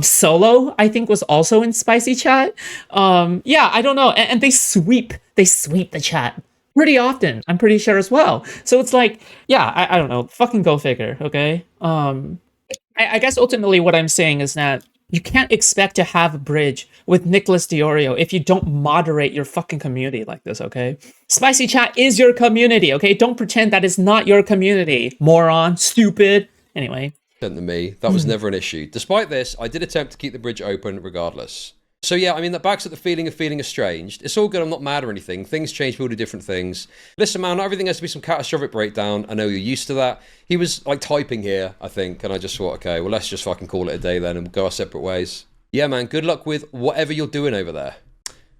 A: Solo, I think, was also in Spicy Chat. Yeah, I don't know. And they sweep the chat pretty often, I'm pretty sure, as well. So it's like, yeah, I don't know. Fucking go figure, okay? I guess ultimately what I'm saying is that you can't expect to have a bridge with Nicholas DeOrio if you don't moderate your fucking community like this, okay? Spicy Chat is your community, okay? Don't pretend that it's not your community, moron, stupid. Anyway.
B: To me, that was never an issue. Despite this, I did attempt to keep the bridge open regardless. So yeah, I mean, that backs at the feeling of feeling estranged. It's all good, I'm not mad or anything. Things change, people do different things. Listen, man, not everything has to be some catastrophic breakdown. I know you're used to that. He was like typing here, I think, and I just thought, okay, well, let's just fucking call it a day then and go our separate ways. Yeah, man, good luck with whatever you're doing over there.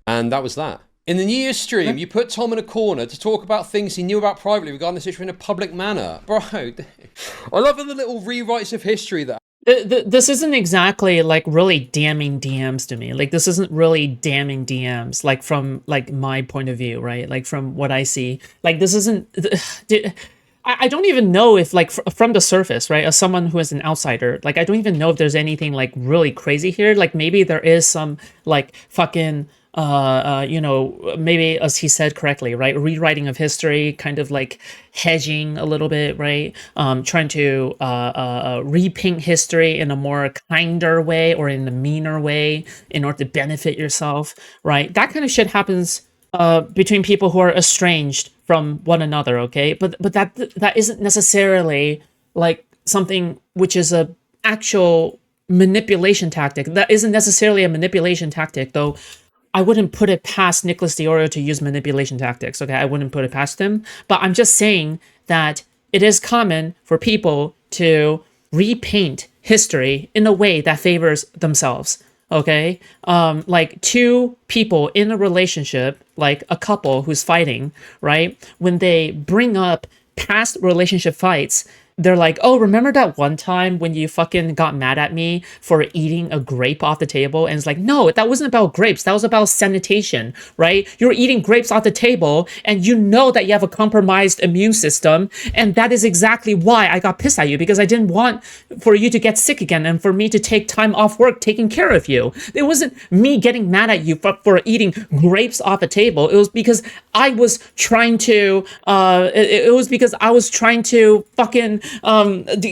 B: And that was that. In the New Year's stream, you put Tom in a corner to talk about things he knew about privately regarding the situation in a public manner. Bro, I love the little rewrites of history that
A: this isn't exactly like really damning DMs to me. Like, this isn't really damning DMs, like from like my point of view, right? Like from what I see, like this isn't. I don't even know if like from the surface, right? As someone who is an outsider, like I don't even know if there's anything like really crazy here. Like maybe there is some like fucking. You know, maybe as he said correctly, right? Rewriting of history, kind of like hedging a little bit, right? Trying to repaint history in a more kinder way or in a meaner way in order to benefit yourself, right? That kind of shit happens between people who are estranged from one another, okay? But that isn't necessarily like something which is a actual manipulation tactic. That isn't necessarily a manipulation tactic, though. I wouldn't put it past Nicholas DeOrio to use manipulation tactics, okay? I wouldn't put it past him. But I'm just saying that it is common for people to repaint history in a way that favors themselves, okay? Like two people in a relationship, like a couple who's fighting, right? When they bring up past relationship fights, they're like, "Oh, remember that one time when you fucking got mad at me for eating a grape off the table?" And it's like, no, that wasn't about grapes. That was about sanitation, right? You're eating grapes off the table and you know that you have a compromised immune system. And that is exactly why I got pissed at you, because I didn't want for you to get sick again and for me to take time off work taking care of you. It wasn't me getting mad at you for eating grapes off the table. It was because I was trying to, it was because I was trying to fucking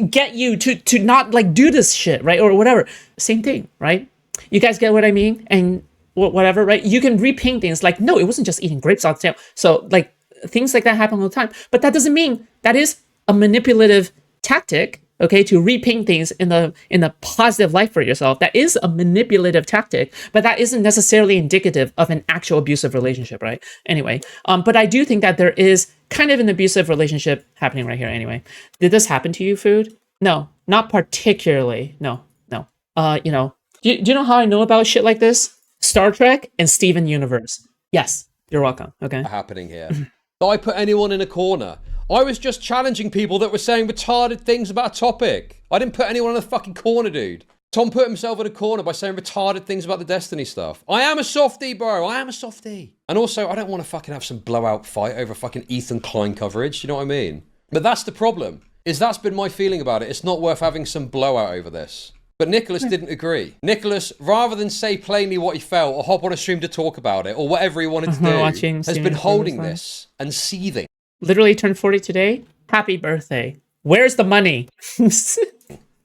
A: get you to not like do this shit, right? Or whatever. Same thing, right? You guys get what I mean? And whatever, right? You can repaint things like, no, it wasn't just eating grapes off the table. So like things like that happen all the time. But that doesn't mean that is a manipulative tactic, okay, to repaint things in a positive light for yourself. That is a manipulative tactic, but that isn't necessarily indicative of an actual abusive relationship, right? Anyway, but I do think that there is kind of an abusive relationship happening right here anyway. Did this happen to you, Food? No, not particularly. No. You know, do you know how I know about shit like this? Star Trek and Steven Universe. Yes, you're welcome, okay?
B: Happening here. Did I put anyone in a corner? I was just challenging people that were saying retarded things about a topic. I didn't put anyone in a fucking corner, dude. Tom put himself in a corner by saying retarded things about the Destiny stuff. I am a softie, bro. I am a softie. And also, I don't want to fucking have some blowout fight over fucking Ethan Klein coverage. You know what I mean? But that's the problem, is that's been my feeling about it. It's not worth having some blowout over this. But Nicholas didn't agree. Nicholas, rather than say plainly what he felt or hop on a stream to talk about it or whatever he wanted to do, has been holding this and seething.
A: Literally turned 40 today. Happy birthday. Where's the money?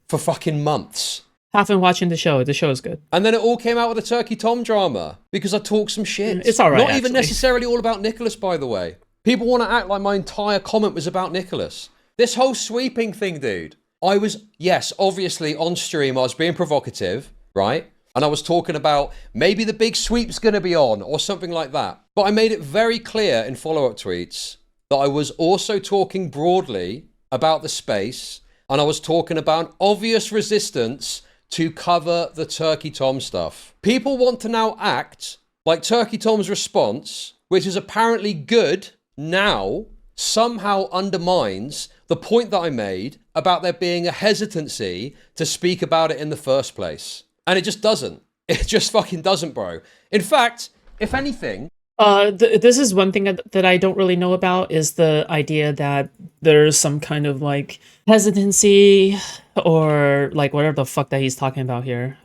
B: For fucking months.
A: Have been watching the show. The show is good.
B: And then it all came out with the Turkey Tom drama because I talked some shit.
A: It's all right.
B: Not even necessarily all about Nicholas, by the way. People want to act like my entire comment was about Nicholas. This whole sweeping thing, dude. I was, yes, obviously on stream, I was being provocative, right? And I was talking about maybe the big sweep's going to be on or something like that. But I made it very clear in follow-up tweets that I was also talking broadly about the space, and I was talking about obvious resistance to cover the Turkey Tom stuff. People want to now act like Turkey Tom's response, which is apparently good now, somehow undermines the point that I made about there being a hesitancy to speak about it in the first place. And it just doesn't. It just fucking doesn't, bro. In fact, if anything...
A: This is one thing that I don't really know about, is the idea that there's some kind of like hesitancy or like whatever the fuck that he's talking about here.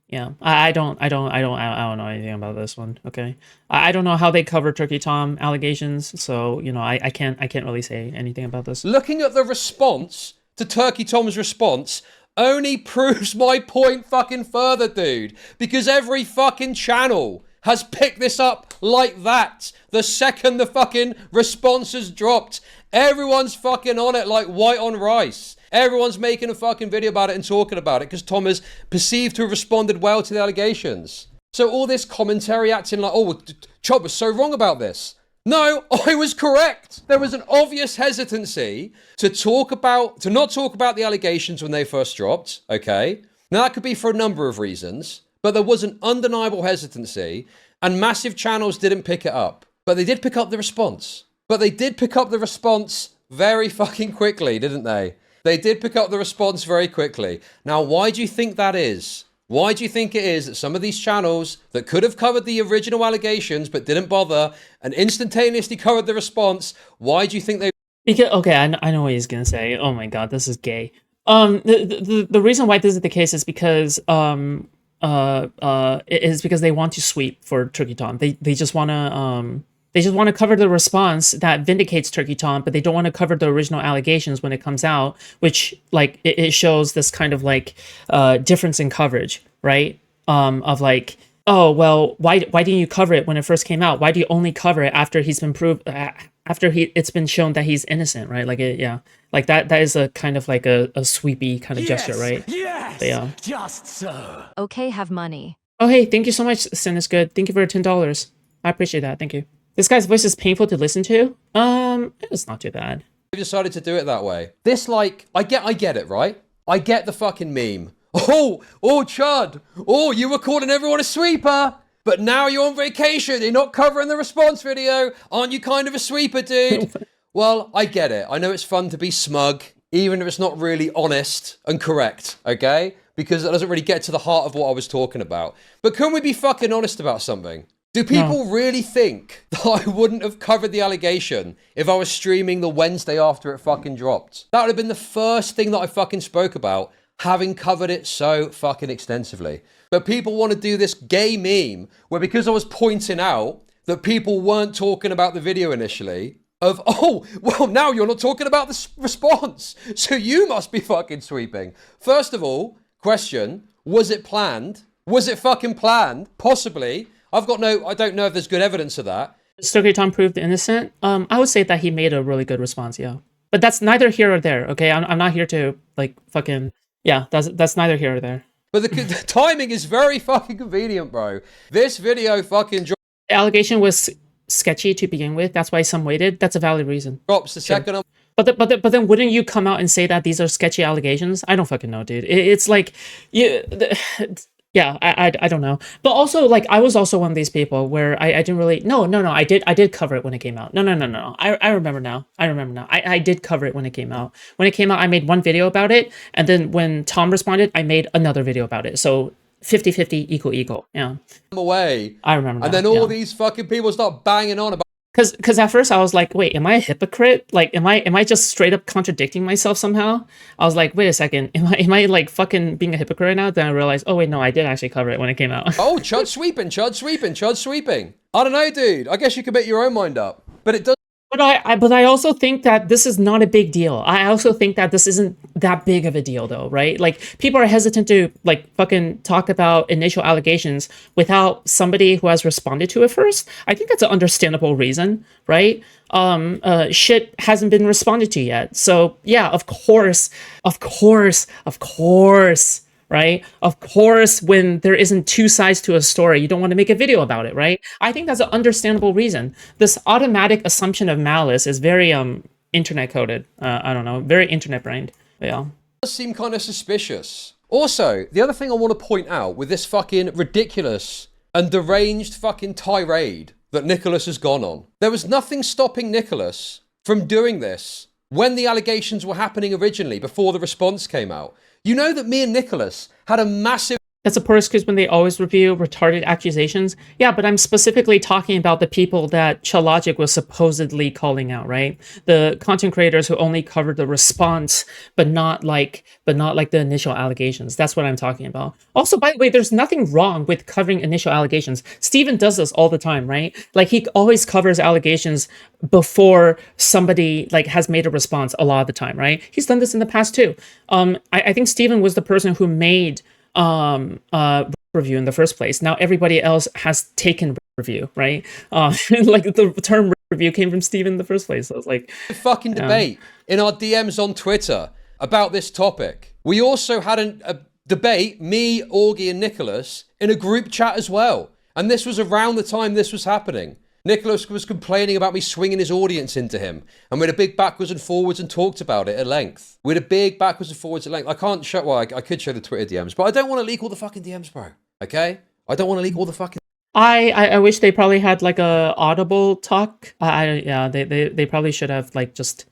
A: Yeah, I don't know anything about this one. Okay, I don't know how they cover Turkey Tom allegations, so you know I can't really say anything about this.
B: Looking at the response to Turkey Tom's response only proves my point fucking further, dude. Because every fucking channel has picked this up like that. The second the fucking response has dropped, everyone's fucking on it like white on rice. Everyone's making a fucking video about it and talking about it because Tom is perceived to have responded well to the allegations. So all this commentary acting like, oh, Chud was so wrong about this. No, I was correct. There was an obvious hesitancy to not talk about the allegations when they first dropped, okay? Now that could be for a number of reasons, but there was an undeniable hesitancy and massive channels didn't pick it up. But they did pick up the response. But they did pick up the response very fucking quickly, didn't they? They did pick up the response very quickly. Now, why do you think that is? Why do you think it is that some of these channels that could have covered the original allegations but didn't bother and instantaneously covered the response, why do you think they...
A: Because, okay, I know what he's gonna say. Oh my god, this is gay. The reason why this is the case is because because they want to sweep for Turkey Tom. They just wanna cover the response that vindicates Turkey Tom, but they don't want to cover the original allegations when it comes out, which like it shows this kind of like difference in coverage, right? Of like, oh well, why didn't you cover it when it first came out? Why do you only cover it after he's been proved it's been shown that he's innocent, right? Like yeah, like that is a kind of like a sweepy kind of gesture, right?
D: Yes,
A: but yeah.
D: Just so.
C: Okay, have money.
A: Oh hey, thank you so much, Sin is good. Thank you for $10. I appreciate that. Thank you. This guy's voice is painful to listen to. It's not too bad.
B: decided to do it that way. This, like, I get it, right? I get the fucking meme. Oh, Chud. Oh, you were calling everyone a sweeper. But now you're on vacation. You're not covering the response video. Aren't you kind of a sweeper, dude? Well, I get it. I know it's fun to be smug, even if it's not really honest and correct, okay? Because it doesn't really get to the heart of what I was talking about. But can we be fucking honest about something? Do people really think that I wouldn't have covered the allegation if I was streaming the Wednesday after it fucking dropped? That would have been the first thing that I fucking spoke about, having covered it so fucking extensively. But people want to do this gay meme where, because I was pointing out that people weren't talking about the video initially, of, oh, well, now you're not talking about the response, so you must be fucking sweeping. First of all, question, was it planned? Was it fucking planned? Possibly. I don't know if there's good evidence of that.
A: Turkey Tom proved innocent. I would say that he made a really good response, yeah. But that's neither here or there, okay? I'm not here to, like, fucking... Yeah, that's neither here or there.
B: But the timing is very fucking convenient, bro. This video fucking
A: The allegation was sketchy to begin with. That's why some waited. That's a valid reason.
B: drops the second...
A: But then wouldn't you come out and say that these are sketchy allegations? I don't fucking know, dude. It's like... Yeah, I don't know. But also, like, I was also one of these people where I didn't really... No, I did cover it when it came out. No. I remember now. I did cover it when it came out. When it came out, I made one video about it. And then when Tom responded, I made another video about it. So 50-50, equal. Yeah.
B: away.
A: I remember
B: And
A: now,
B: then all
A: yeah.
B: these fucking people start banging on about...
A: Because at first I was like, wait, am I a hypocrite? Like, am I just straight up contradicting myself somehow? I was like, wait a second, am I like fucking being a hypocrite right now? Then I realized, oh wait, no, I did actually cover it when it came out.
B: Oh, Chud sweeping. I don't know, dude. I guess you can make your own mind up. But it does...
A: But I also think that this is not a big deal. I also think that this isn't that big of a deal though, right? Like people are hesitant to like fucking talk about initial allegations without somebody who has responded to it first. I think that's an understandable reason, right? Shit hasn't been responded to yet. So yeah, of course, right? Of course, when there isn't two sides to a story, you don't want to make a video about it, right? I think that's an understandable reason. This automatic assumption of malice is very internet coded. I don't know, very internet brained. Yeah.
B: Does seem kind of suspicious. Also, the other thing I want to point out with this fucking ridiculous and deranged fucking tirade that Nicholas has gone on, there was nothing stopping Nicholas from doing this when the allegations were happening originally, before the response came out. You know that me and Nicholas had a massive...
A: That's a poor excuse when they always review retarded accusations. Yeah, but I'm specifically talking about the people that Chud Logic was supposedly calling out, right? The content creators who only covered the response, but not like the initial allegations. That's what I'm talking about. Also, by the way, there's nothing wrong with covering initial allegations. Steven does this all the time, right? Like he always covers allegations before somebody like has made a response a lot of the time, right? He's done this in the past too. I think Steven was the person who made review in the first place. Now everybody else has taken review, right? Like the term review came from Steven in the first place. So I was like,
B: fucking debate in our DMs on Twitter about this topic. We also had a debate, me, Augie, and Nicholas, in a group chat as well. And this was around the time this was happening. Nicholas was complaining about me swinging his audience into him. And we had a big backwards and forwards and talked about it at length. We had a big backwards and forwards at length. I can't show, well, I could show the Twitter DMs, but I don't want to leak all the fucking DMs, bro. Okay? I don't want to leak all the fucking...
A: I wish they probably had like a audible talk. Yeah, they probably should have like just,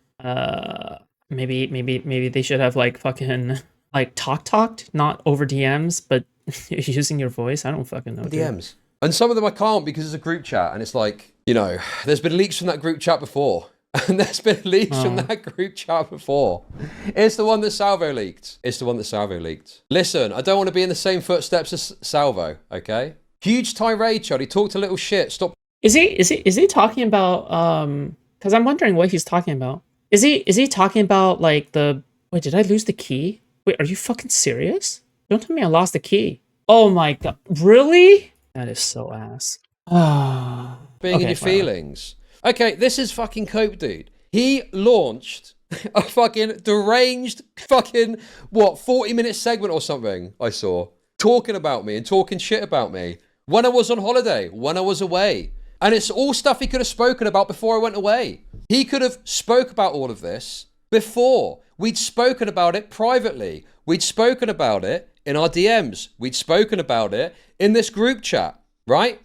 A: maybe they should have like fucking like talked, not over DMs, but using your voice. I don't fucking know.
B: DMs.
A: Dude.
B: And some of them I can't because it's a group chat and it's like, you know, there's been leaks from that group chat before. And there's been leaks from that group chat before. It's the one that Salvo leaked. Listen, I don't want to be in the same footsteps as Salvo, okay? Huge tirade, Chud. He talked a little shit. Stop.
A: Is he talking about because I'm wondering what he's talking about. Is he talking about like the wait, did I lose the key? Wait, are you fucking serious? Don't tell me I lost the key. Oh my god. Really? That is so ass.
B: Being in your feelings. Okay, this is fucking cope, dude. He launched a fucking deranged fucking, 40-minute segment or something I saw. Talking about me and talking shit about me. When I was on holiday, when I was away. And it's all stuff he could have spoken about before I went away. He could have spoke about all of this before. We'd spoken about it privately. We'd spoken about it in our DMs. We'd spoken about it in this group chat, right?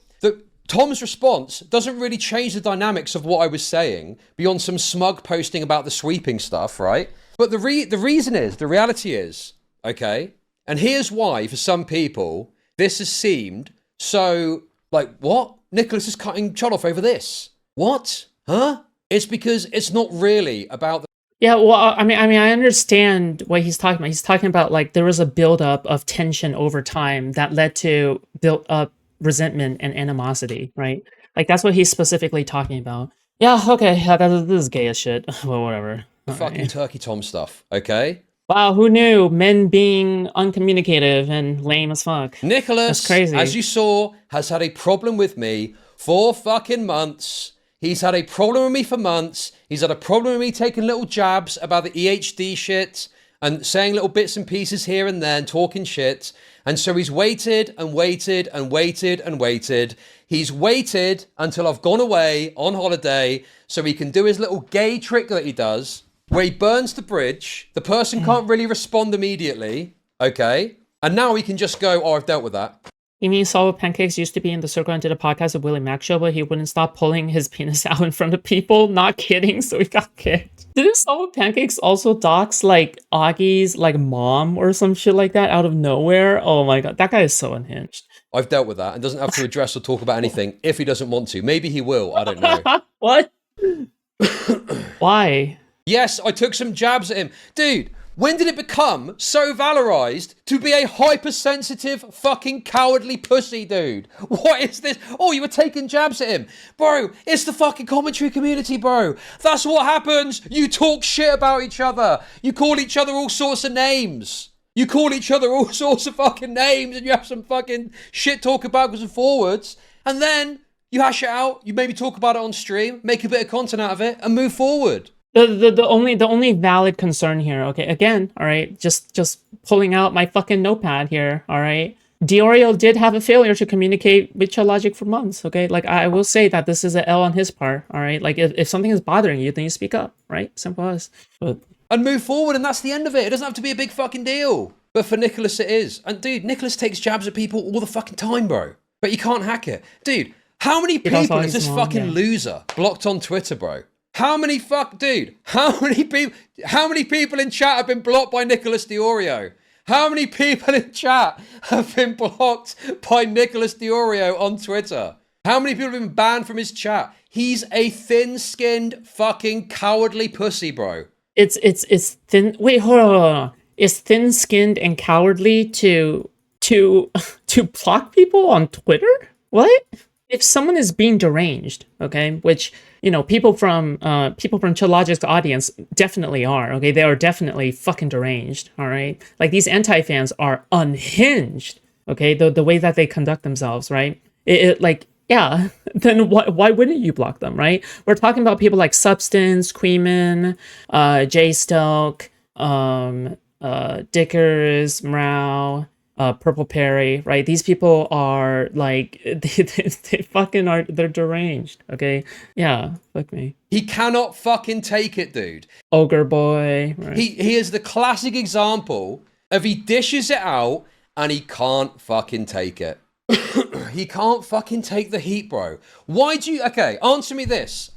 B: Tom's response doesn't really change the dynamics of what I was saying beyond some smug posting about the sweeping stuff, right? But the reality is, okay? And here's why, for some people, this has seemed so, like, what? Nicholas is cutting Chud off over this. What? Huh? It's because it's not really about the...
A: Yeah, well, I mean, I understand what he's talking about. He's talking about, like, there was a buildup of tension over time that led to built up resentment and animosity, right? Like, that's what he's specifically talking about. Yeah, okay, this is gay as shit. Well, whatever.
B: Fucking Turkey Tom stuff, okay?
A: Wow, who knew? Men being uncommunicative and lame as fuck.
B: Nicholas,
A: that's crazy.
B: As you saw, has had a problem with me for fucking months. He's had a problem with me for months. He's had a problem with me taking little jabs about the EHD shit and saying little bits and pieces here and there and talking shit. And so he's waited and waited and waited and waited. He's waited until I've gone away on holiday so he can do his little gay trick that he does where he burns the bridge. The person can't really respond immediately, okay? And now he can just go, oh, I've dealt with that.
A: You mean Solid Pancakes used to be in the circle and did a podcast of Willie Mac show, but he wouldn't stop pulling his penis out in front of people? Not kidding, so he got kicked. Didn't Solid Pancakes also dox, like, Augie's, like, mom or some shit like that out of nowhere? Oh my god, that guy is so unhinged.
B: I've dealt with that and doesn't have to address or talk about anything if he doesn't want to. Maybe he will, I don't know.
A: What? Why?
B: Yes, I took some jabs at him. Dude, When did it become so valorized to be a hypersensitive, fucking cowardly pussy, dude? What is this? Oh, you were taking jabs at him. Bro, it's the fucking commentary community, bro. That's what happens. You talk shit about each other. You call each other all sorts of names. You call each other all sorts of fucking names and you have some fucking shit talk backwards and forwards. And then you hash it out. You maybe talk about it on stream, make a bit of content out of it and move forward.
A: The only valid concern here, okay, again, all right, just pulling out my fucking notepad here, all right. DeOrio did have a failure to communicate with Chud Logic for months, okay? Like, I will say that this is an L on his part, all right? Like, if something is bothering you, then you speak up, right? Simple as. But...
B: And move forward, and that's the end of it. It doesn't have to be a big fucking deal. But for Nicholas, it is. And dude, Nicholas takes jabs at people all the fucking time, bro. But you can't hack it. Dude, how many people has this fucking loser blocked on Twitter, bro? How many people in chat have been blocked by Nicholas DeOrio? How many people in chat have been blocked by Nicholas DeOrio on Twitter? How many people have been banned from his chat? He's a thin-skinned fucking cowardly pussy, bro.
A: It's thin. Wait, hold on. It's thin-skinned and cowardly to block people on Twitter? What? If someone is being deranged, okay, which, you know, people from Chud Logic's audience definitely are, okay, they are definitely fucking deranged, all right? Like, these anti-fans are unhinged, okay, the way that they conduct themselves, right? Like, yeah, then why wouldn't you block them, right? We're talking about people like Substance, Queeman, Jay Stelk, Dickers, Mrau, Purple Perry, right? These people are like, they fucking are, they're deranged, okay? Yeah, fuck me.
B: He cannot fucking take it, dude.
A: Ogre Boy. Right?
B: He is the classic example of he dishes it out and he can't fucking take it. He can't fucking take the heat, bro. Why do you, okay, answer me this.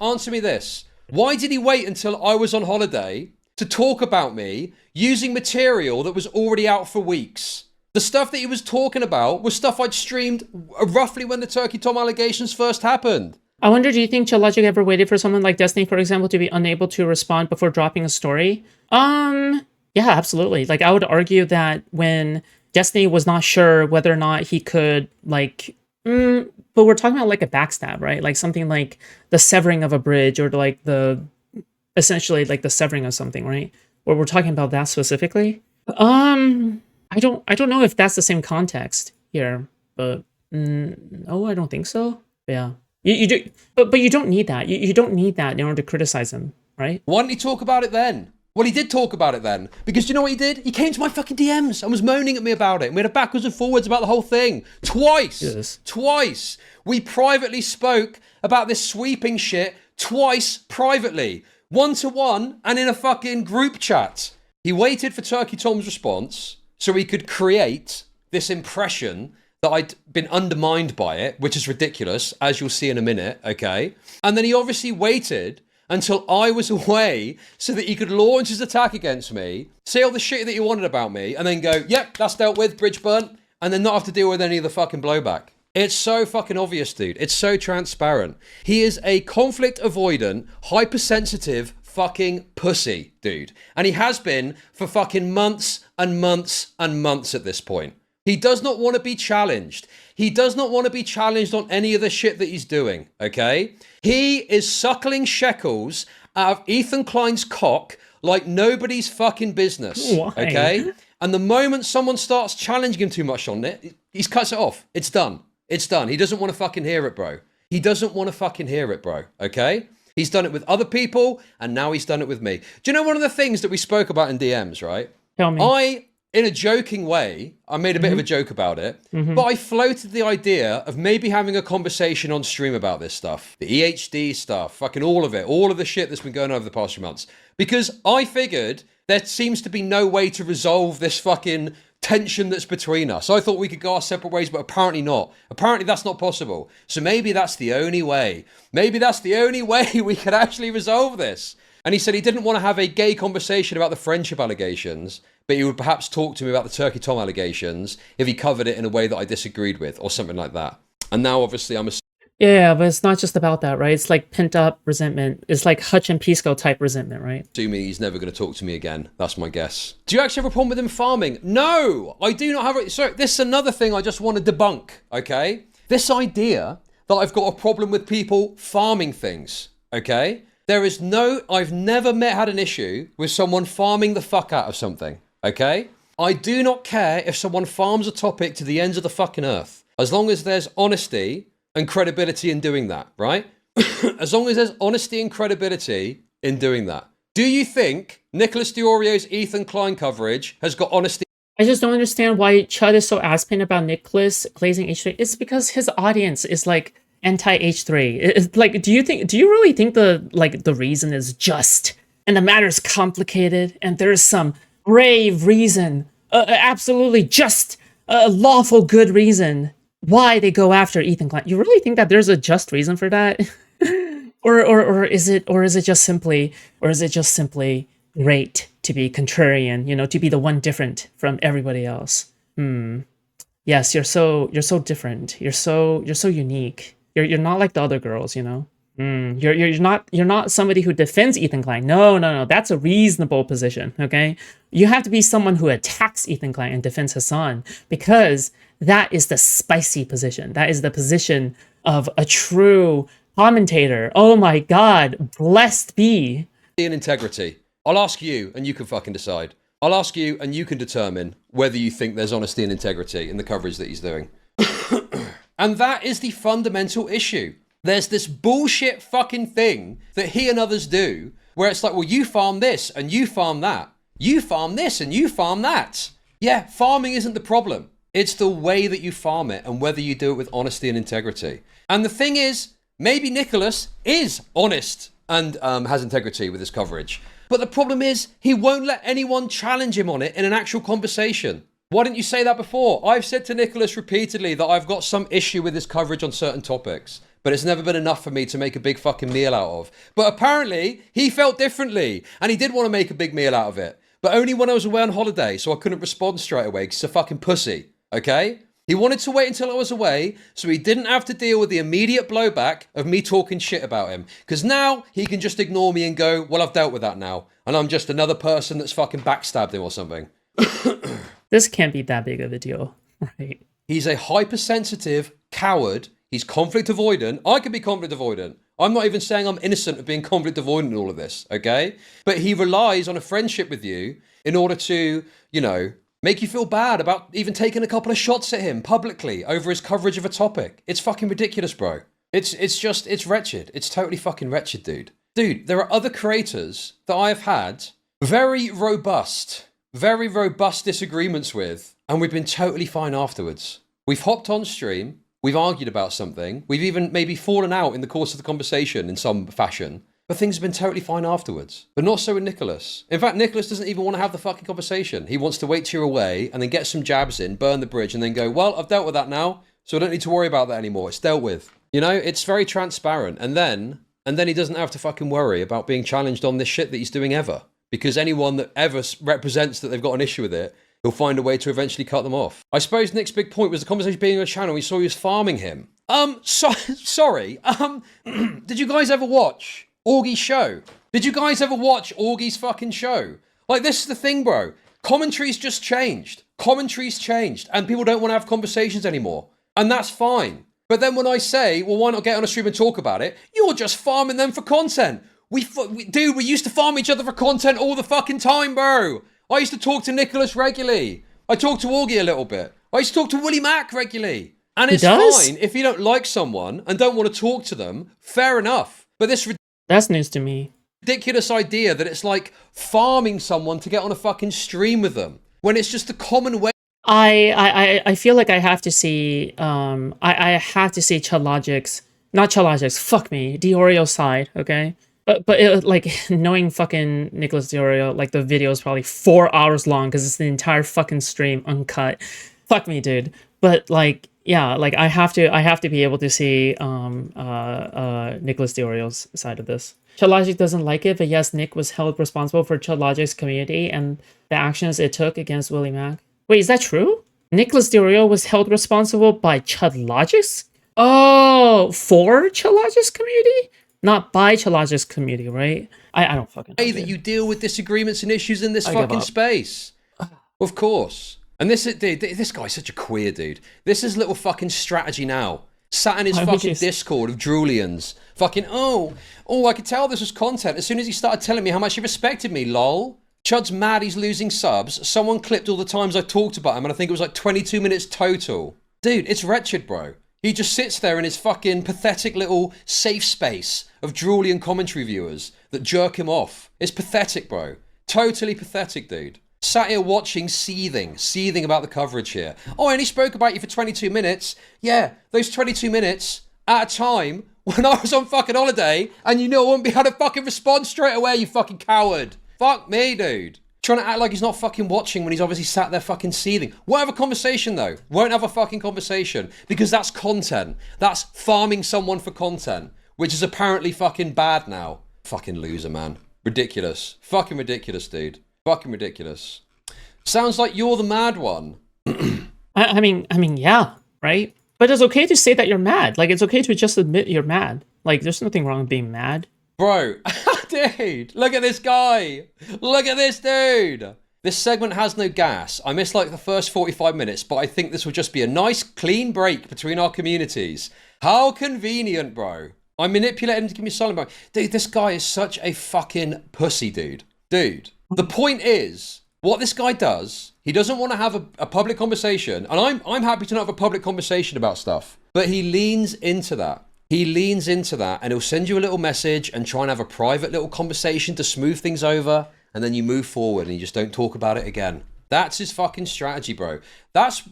B: Why did he wait until I was on holiday to talk about me using material that was already out for weeks? The stuff that he was talking about was stuff I'd streamed roughly when the Turkey Tom allegations first happened.
A: I wonder, do you think Chud Logic ever waited for someone like Destiny, for example, to be unable to respond before dropping a story? Yeah, absolutely. Like, I would argue that when Destiny was not sure whether or not he could, like, but we're talking about like a backstab, right? Like something like the severing of a bridge or like essentially like the severing of something, right? Or we're talking about that specifically. I don't know if that's the same context here, but no, I don't think so. Yeah, you do, but you don't need that. You don't need that in order to criticize him, right?
B: Why didn't he talk about it then? Well, he did talk about it then, because you know what he did? He came to my fucking DMs and was moaning at me about it. And we had a backwards and forwards about the whole thing. Twice. We privately spoke about this sweeping shit twice privately. 1-to-1 and in a fucking group chat. He waited for Turkey Tom's response so he could create this impression that I'd been undermined by it, which is ridiculous, as you'll see in a minute, okay? And then he obviously waited until I was away so that he could launch his attack against me, say all the shit that he wanted about me, and then go, yep, that's dealt with, bridge burnt, and then not have to deal with any of the fucking blowback. It's so fucking obvious, dude. It's so transparent. He is a conflict avoidant, hypersensitive fucking pussy, dude. And he has been for fucking months and months and months at this point. He does not want to be challenged. He does not want to be challenged on any of the shit that he's doing, okay? He is suckling shekels out of Ethan Klein's cock like nobody's fucking business,
A: Why?
B: okay? And the moment someone starts challenging him too much on it, he cuts it off. It's done. It's done. He doesn't want to fucking hear it, bro. He doesn't want to fucking hear it, bro, okay? He's done it with other people, and now he's done it with me. Do you know one of the things that we spoke about in DMs, right?
A: Tell me.
B: In a joking way, I made a bit of a joke about it, but I floated the idea of maybe having a conversation on stream about this stuff. The EHD stuff, fucking all of it, all of the shit that's been going on over the past few months. Because I figured there seems to be no way to resolve this fucking tension that's between us. I thought we could go our separate ways, but apparently not. Apparently that's not possible. So maybe that's the only way. Maybe that's the only way we could actually resolve this. And he said he didn't want to have a gay conversation about the friendship allegations, but he would perhaps talk to me about the Turkey Tom allegations if he covered it in a way that I disagreed with or something like that. And now obviously I'm
A: Yeah, but it's not just about that, right? It's like pent up resentment. It's like Hutch and Pisco type resentment, right?
B: Assuming he's never going to talk to me again. That's my guess. Do you actually have a problem with him farming? No, I do not have it. So this is another thing I just want to debunk, okay? This idea that I've got a problem with people farming things, okay? I've never had an issue with someone farming the fuck out of something, okay? I do not care if someone farms a topic to the ends of the fucking earth, as long as there's honesty and credibility in doing that, right? As long as there's honesty and credibility in doing that. Do you think Nicholas DeOrio's Ethan Klein coverage has got honesty?
A: I just don't understand why Chud is so ass-pin about Nicholas glazing H3. It's because his audience is like anti-H3. It's like, do you really think the reason is just and the matter is complicated and there's some brave reason, absolutely just, lawful good reason why they go after Ethan Klein? You really think that there's a just reason for that? or is it just simply great to be contrarian, you know, to be the one different from everybody else? Yes, you're so different. You're so unique. You're not like the other girls, you know. You're not somebody who defends Ethan Klein. No. That's a reasonable position, okay? You have to be someone who attacks Ethan Klein and defends Hassan, because that is the spicy position. That is the position of a true commentator. Oh my God, blessed be.
B: In integrity. I'll ask you, and you can fucking decide. I'll ask you, and you can determine whether you think there's honesty and integrity in the coverage that he's doing. And that is the fundamental issue. There's this bullshit fucking thing that he and others do, where it's like, well, you farm this, and you farm that. You farm this, and you farm that. Yeah, farming isn't the problem. It's the way that you farm it, and whether you do it with honesty and integrity. And the thing is, maybe Nicholas is honest and has integrity with his coverage. But the problem is, he won't let anyone challenge him on it in an actual conversation. Why didn't you say that before? I've said to Nicholas repeatedly that I've got some issue with his coverage on certain topics, but it's never been enough for me to make a big fucking meal out of. But apparently, he felt differently, and he did want to make a big meal out of it. But only when I was away on holiday, so I couldn't respond straight away, because he's a fucking pussy, okay? He wanted to wait until I was away, so he didn't have to deal with the immediate blowback of me talking shit about him. Because now, he can just ignore me and go, well, I've dealt with that now, and I'm just another person that's fucking backstabbed him or something.
A: This can't be that big of a deal, right?
B: He's a hypersensitive coward. He's conflict avoidant. I can be conflict avoidant. I'm not even saying I'm innocent of being conflict avoidant in all of this, okay? But he relies on a friendship with you in order to, you know, make you feel bad about even taking a couple of shots at him publicly over his coverage of a topic. It's fucking ridiculous, bro. It's wretched. It's totally fucking wretched, dude. Dude, there are other creators that I have had very robust disagreements with, and we've been totally fine afterwards. We've hopped on stream, we've argued about something, we've even maybe fallen out in the course of the conversation in some fashion, but things have been totally fine afterwards. But not so with Nicholas. In fact, Nicholas doesn't even want to have the fucking conversation. He wants to wait till you're away and then get some jabs in, burn the bridge, and then go, well, I've dealt with that now, so I don't need to worry about that anymore. It's dealt with. You know, it's very transparent. And then he doesn't have to fucking worry about being challenged on this shit that he's doing ever. Because anyone that ever represents that they've got an issue with it, he'll find a way to eventually cut them off. I suppose Nick's big point was the conversation being on a channel, he saw he was farming him. Sorry. Did you guys ever watch Augie's show? Did you guys ever watch Augie's fucking show? Like, this is the thing, bro. Commentary's just changed. Commentary's changed, and people don't want to have conversations anymore. And that's fine. But then when I say, well, why not get on a stream and talk about it? You're just farming them for content. Dude, we used to farm each other for content all the fucking time, bro. I used to talk to Nicholas regularly. I talked to Augie a little bit. I used to talk to Willie Mack regularly. And it's fine if you don't like someone and don't want to talk to them, fair enough. But
A: that's news to me.
B: Ridiculous idea that it's like farming someone to get on a fucking stream with them, when it's just the common way.
A: I feel like I have to see, I have to see not Chud Logic's, fuck me, DeOrio side, okay? But it, like, knowing fucking Nicholas DeOrio, like, the video is probably 4 hours long because it's the entire fucking stream uncut. Fuck me, dude. But, like, yeah, like, I have to be able to see Nicholas DeOrio's side of this. Chud Logic doesn't like it, but yes, Nick was held responsible for Chud Logic's community and the actions it took against Willie Mack. Wait, is that true? Nicholas DeOrio was held responsible by Chud Logic's Oh, for Chud Logic's community? Not by Chud Logic's community, right? I don't fucking know,
B: Way that
A: dude.
B: you deal with disagreements and issues in this
A: I give
B: fucking
A: up.
B: space. Of course. And this guy's such a queer dude. This is little fucking strategy now. Sat in his
A: Why would
B: fucking
A: you
B: Discord of Drulians. Fucking, oh, I could tell this was content as soon as he started telling me how much he respected me, lol. Chud's mad he's losing subs. Someone clipped all the times I talked about him, and I think it was like 22 minutes total. Dude, it's wretched, bro. He just sits there in his fucking pathetic little safe space of Drulian commentary viewers that jerk him off. It's pathetic, bro. Totally pathetic, dude. Sat here watching, seething about the coverage here. Oh, I only spoke about you for 22 minutes. Yeah, those 22 minutes at a time when I was on fucking holiday, and you know I wouldn't be able to fucking respond straight away, you fucking coward. Fuck me, dude. Trying to act like he's not fucking watching when he's obviously sat there fucking seething. Won't have a conversation though. Won't have a fucking conversation because that's content. That's farming someone for content, which is apparently fucking bad now. Fucking loser, man. Ridiculous. Fucking ridiculous, dude. Fucking ridiculous. Sounds like you're the mad one.
A: I mean, yeah, right? But it's okay to say that you're mad. Like, it's okay to just admit you're mad. Like, there's nothing wrong with being mad.
B: Bro, dude, look at this guy. Look at this dude. This segment has no gas. I missed like the first 45 minutes, but I think this will just be a nice, clean break between our communities. How convenient, bro. I manipulated him to give me a silent bro. Dude, this guy is such a fucking pussy, dude. Dude, the point is, what this guy does, he doesn't want to have a public conversation, and I'm happy to not have a public conversation about stuff, but he leans into that. He leans into that, and he'll send you a little message and try and have a private little conversation to smooth things over, and then you move forward and you just don't talk about it again. That's his fucking strategy, bro. That's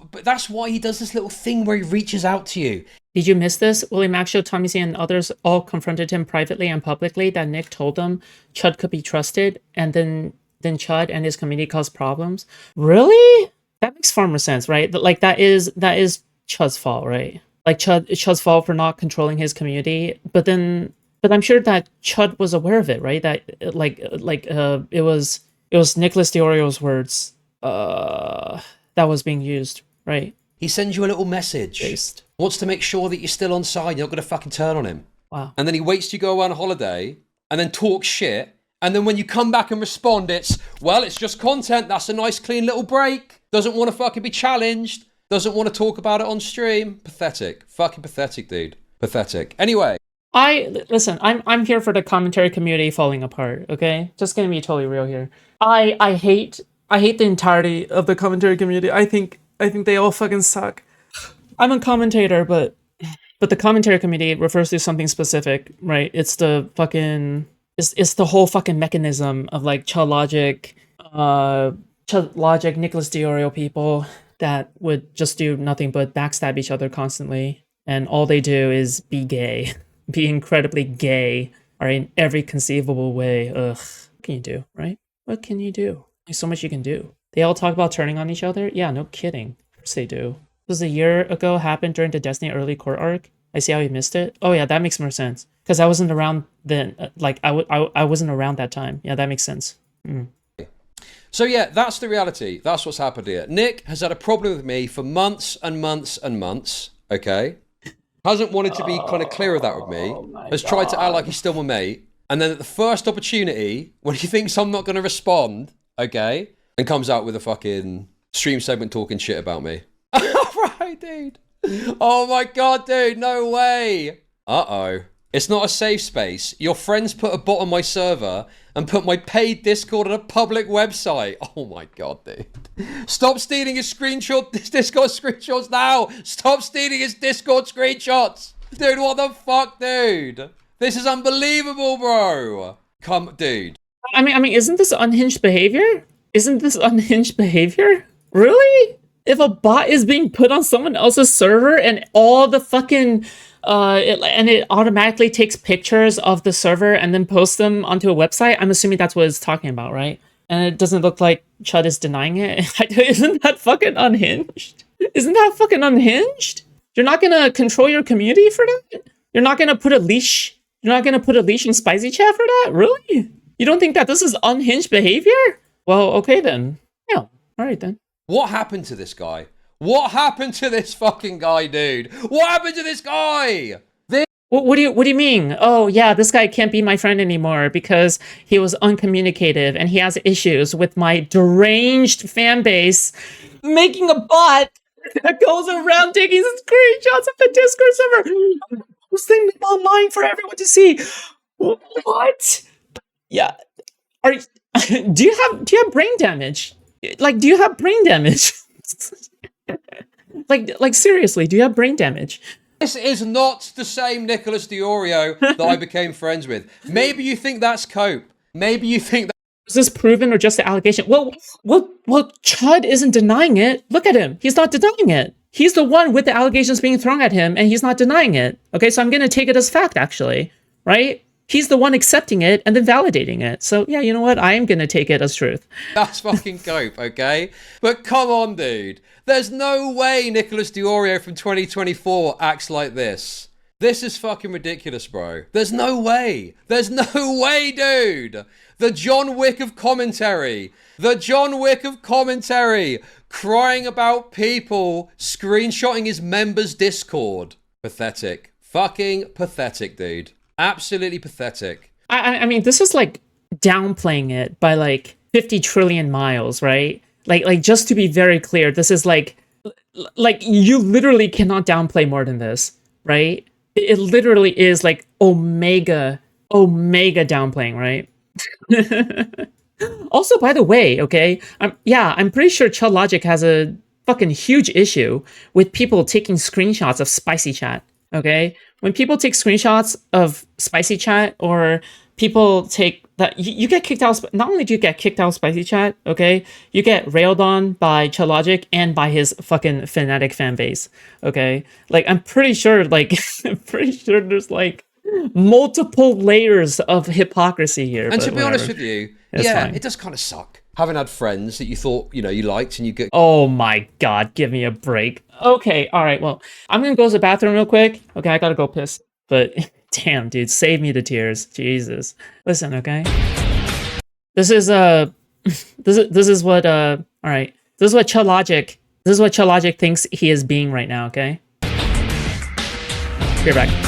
B: why he does this little thing where he reaches out to you.
A: Did you miss this? William Maxwell, Tommy Z, and others all confronted him privately and publicly that Nick told them Chud could be trusted, and then Chud and his community caused problems. Really? That makes far more sense, right? Like that is Chud's fault, right? Like Chud's fault for not controlling his community, but I'm sure that Chud was aware of it, right? That it was Nicholas DeOrio's words that was being used, right?
B: He sends you a little message.
A: Based.
B: Wants to make sure that you're still on side. You're not going to fucking turn on him.
A: Wow.
B: And then he waits till you go on holiday and then talk shit. And then when you come back and respond, it's just content. That's a nice, clean little break. Doesn't want to fucking be challenged. Doesn't want to talk about it on stream. Pathetic. Fucking pathetic, dude. Pathetic. Anyway.
A: I'm here for the commentary community falling apart, okay? Just gonna be totally real here. I hate the entirety of the commentary community. I think they all fucking suck. I'm a commentator, but the commentary community refers to something specific, right? It's the fucking it's the whole fucking mechanism of like Chud Logic, Nicholas DeOrio people that would just do nothing but backstab each other constantly, and all they do is be gay, be incredibly gay, or in every conceivable way. Ugh. What can you do, right? What can you do? There's so much you can do. They all talk about turning on each other. Yeah, no kidding. Of course they do. This was a year ago, happened during the Destiny early court arc. I see how you missed it. Oh yeah, that makes more sense. Because I wasn't around then. I wasn't around that time. Yeah, that makes sense.
B: So yeah, that's the reality. That's what's happened here. Nick has had a problem with me for months and months and months, okay? Hasn't wanted to be kind of clear of that with me. Has tried to act like he's still my mate. And then at the first opportunity, when he thinks I'm not going to respond, okay? And comes out with a fucking stream segment talking shit about me. Right, dude. Oh my god, dude, no way. Uh-oh. It's not a safe space. Your friends put a bot on my server and put my paid Discord on a public website. Oh my god, dude. Stop stealing his Discord screenshots now. Stop stealing his Discord screenshots. Dude, what the fuck, dude? This is unbelievable, bro. Come, dude.
A: I mean, isn't this unhinged behavior? Isn't this unhinged behavior? Really? If a bot is being put on someone else's server and all the fucking it automatically takes pictures of the server and then posts them onto a website, I'm assuming that's what it's talking about, right? And it doesn't look like Chud is denying it. Isn't that fucking unhinged? Isn't that fucking unhinged? You're not gonna control your community for that? You're not gonna put a leash? You're not gonna put a leash in Spicy Chat for that? Really? You don't think that this is unhinged behavior? Well, okay then. Yeah. All right then.
B: What happened to this guy? What happened to this fucking guy, dude? What happened to this guy?
A: What do you mean? Oh yeah, this guy can't be my friend anymore because he was uncommunicative and he has issues with my deranged fan base making a bot that goes around taking screenshots of the Discord server, posting them online for everyone to see. What? Yeah. Are do you have brain damage? Like, do you have brain damage? like seriously, do you have brain damage?
B: This is not the same Nicholas DeOrio that I became friends with. Maybe you think that's cope. Maybe you think that.
A: Is this proven or just an allegation? Well, Chud isn't denying it. Look at him. He's not denying it. He's the one with the allegations being thrown at him, and he's not denying it. Okay, so I'm going to take it as fact, actually. Right? He's the one accepting it and then validating it. So, yeah, you know what? I am going to take it as truth.
B: That's fucking cope, okay? But come on, dude. There's no way Nicholas DeOrio from 2024 acts like this. This is fucking ridiculous, bro. There's no way. There's no way, dude. The John Wick of commentary. The John Wick of commentary. Crying about people screenshotting his members' Discord. Pathetic. Fucking pathetic, dude. Absolutely pathetic.
A: I mean, this is like downplaying it by like 50 trillion miles, right? Like just to be very clear, this is like you literally cannot downplay more than this, right? It literally is like omega downplaying, right? Also, by the way, okay, I'm pretty sure Chud Logic has a fucking huge issue with people taking screenshots of spicy chat. Okay, when people take screenshots of spicy chat or people take that, you get kicked out. Not only do you get kicked out of spicy chat, okay, you get railed on by Chud Logic and by his fucking fanatic fan base. Okay, like I'm pretty sure there's like multiple layers of hypocrisy here.
B: And to be honest with you,
A: it's fine.
B: It does kind of suck. Having had friends that you thought, you liked and you get...
A: Oh my god, give me a break. Okay, alright, well, I'm gonna go to the bathroom real quick. Okay, I gotta go piss. But, damn, dude, save me the tears. Jesus. Listen, okay? This is what Chud Logic thinks he is being right now, okay? Be right back.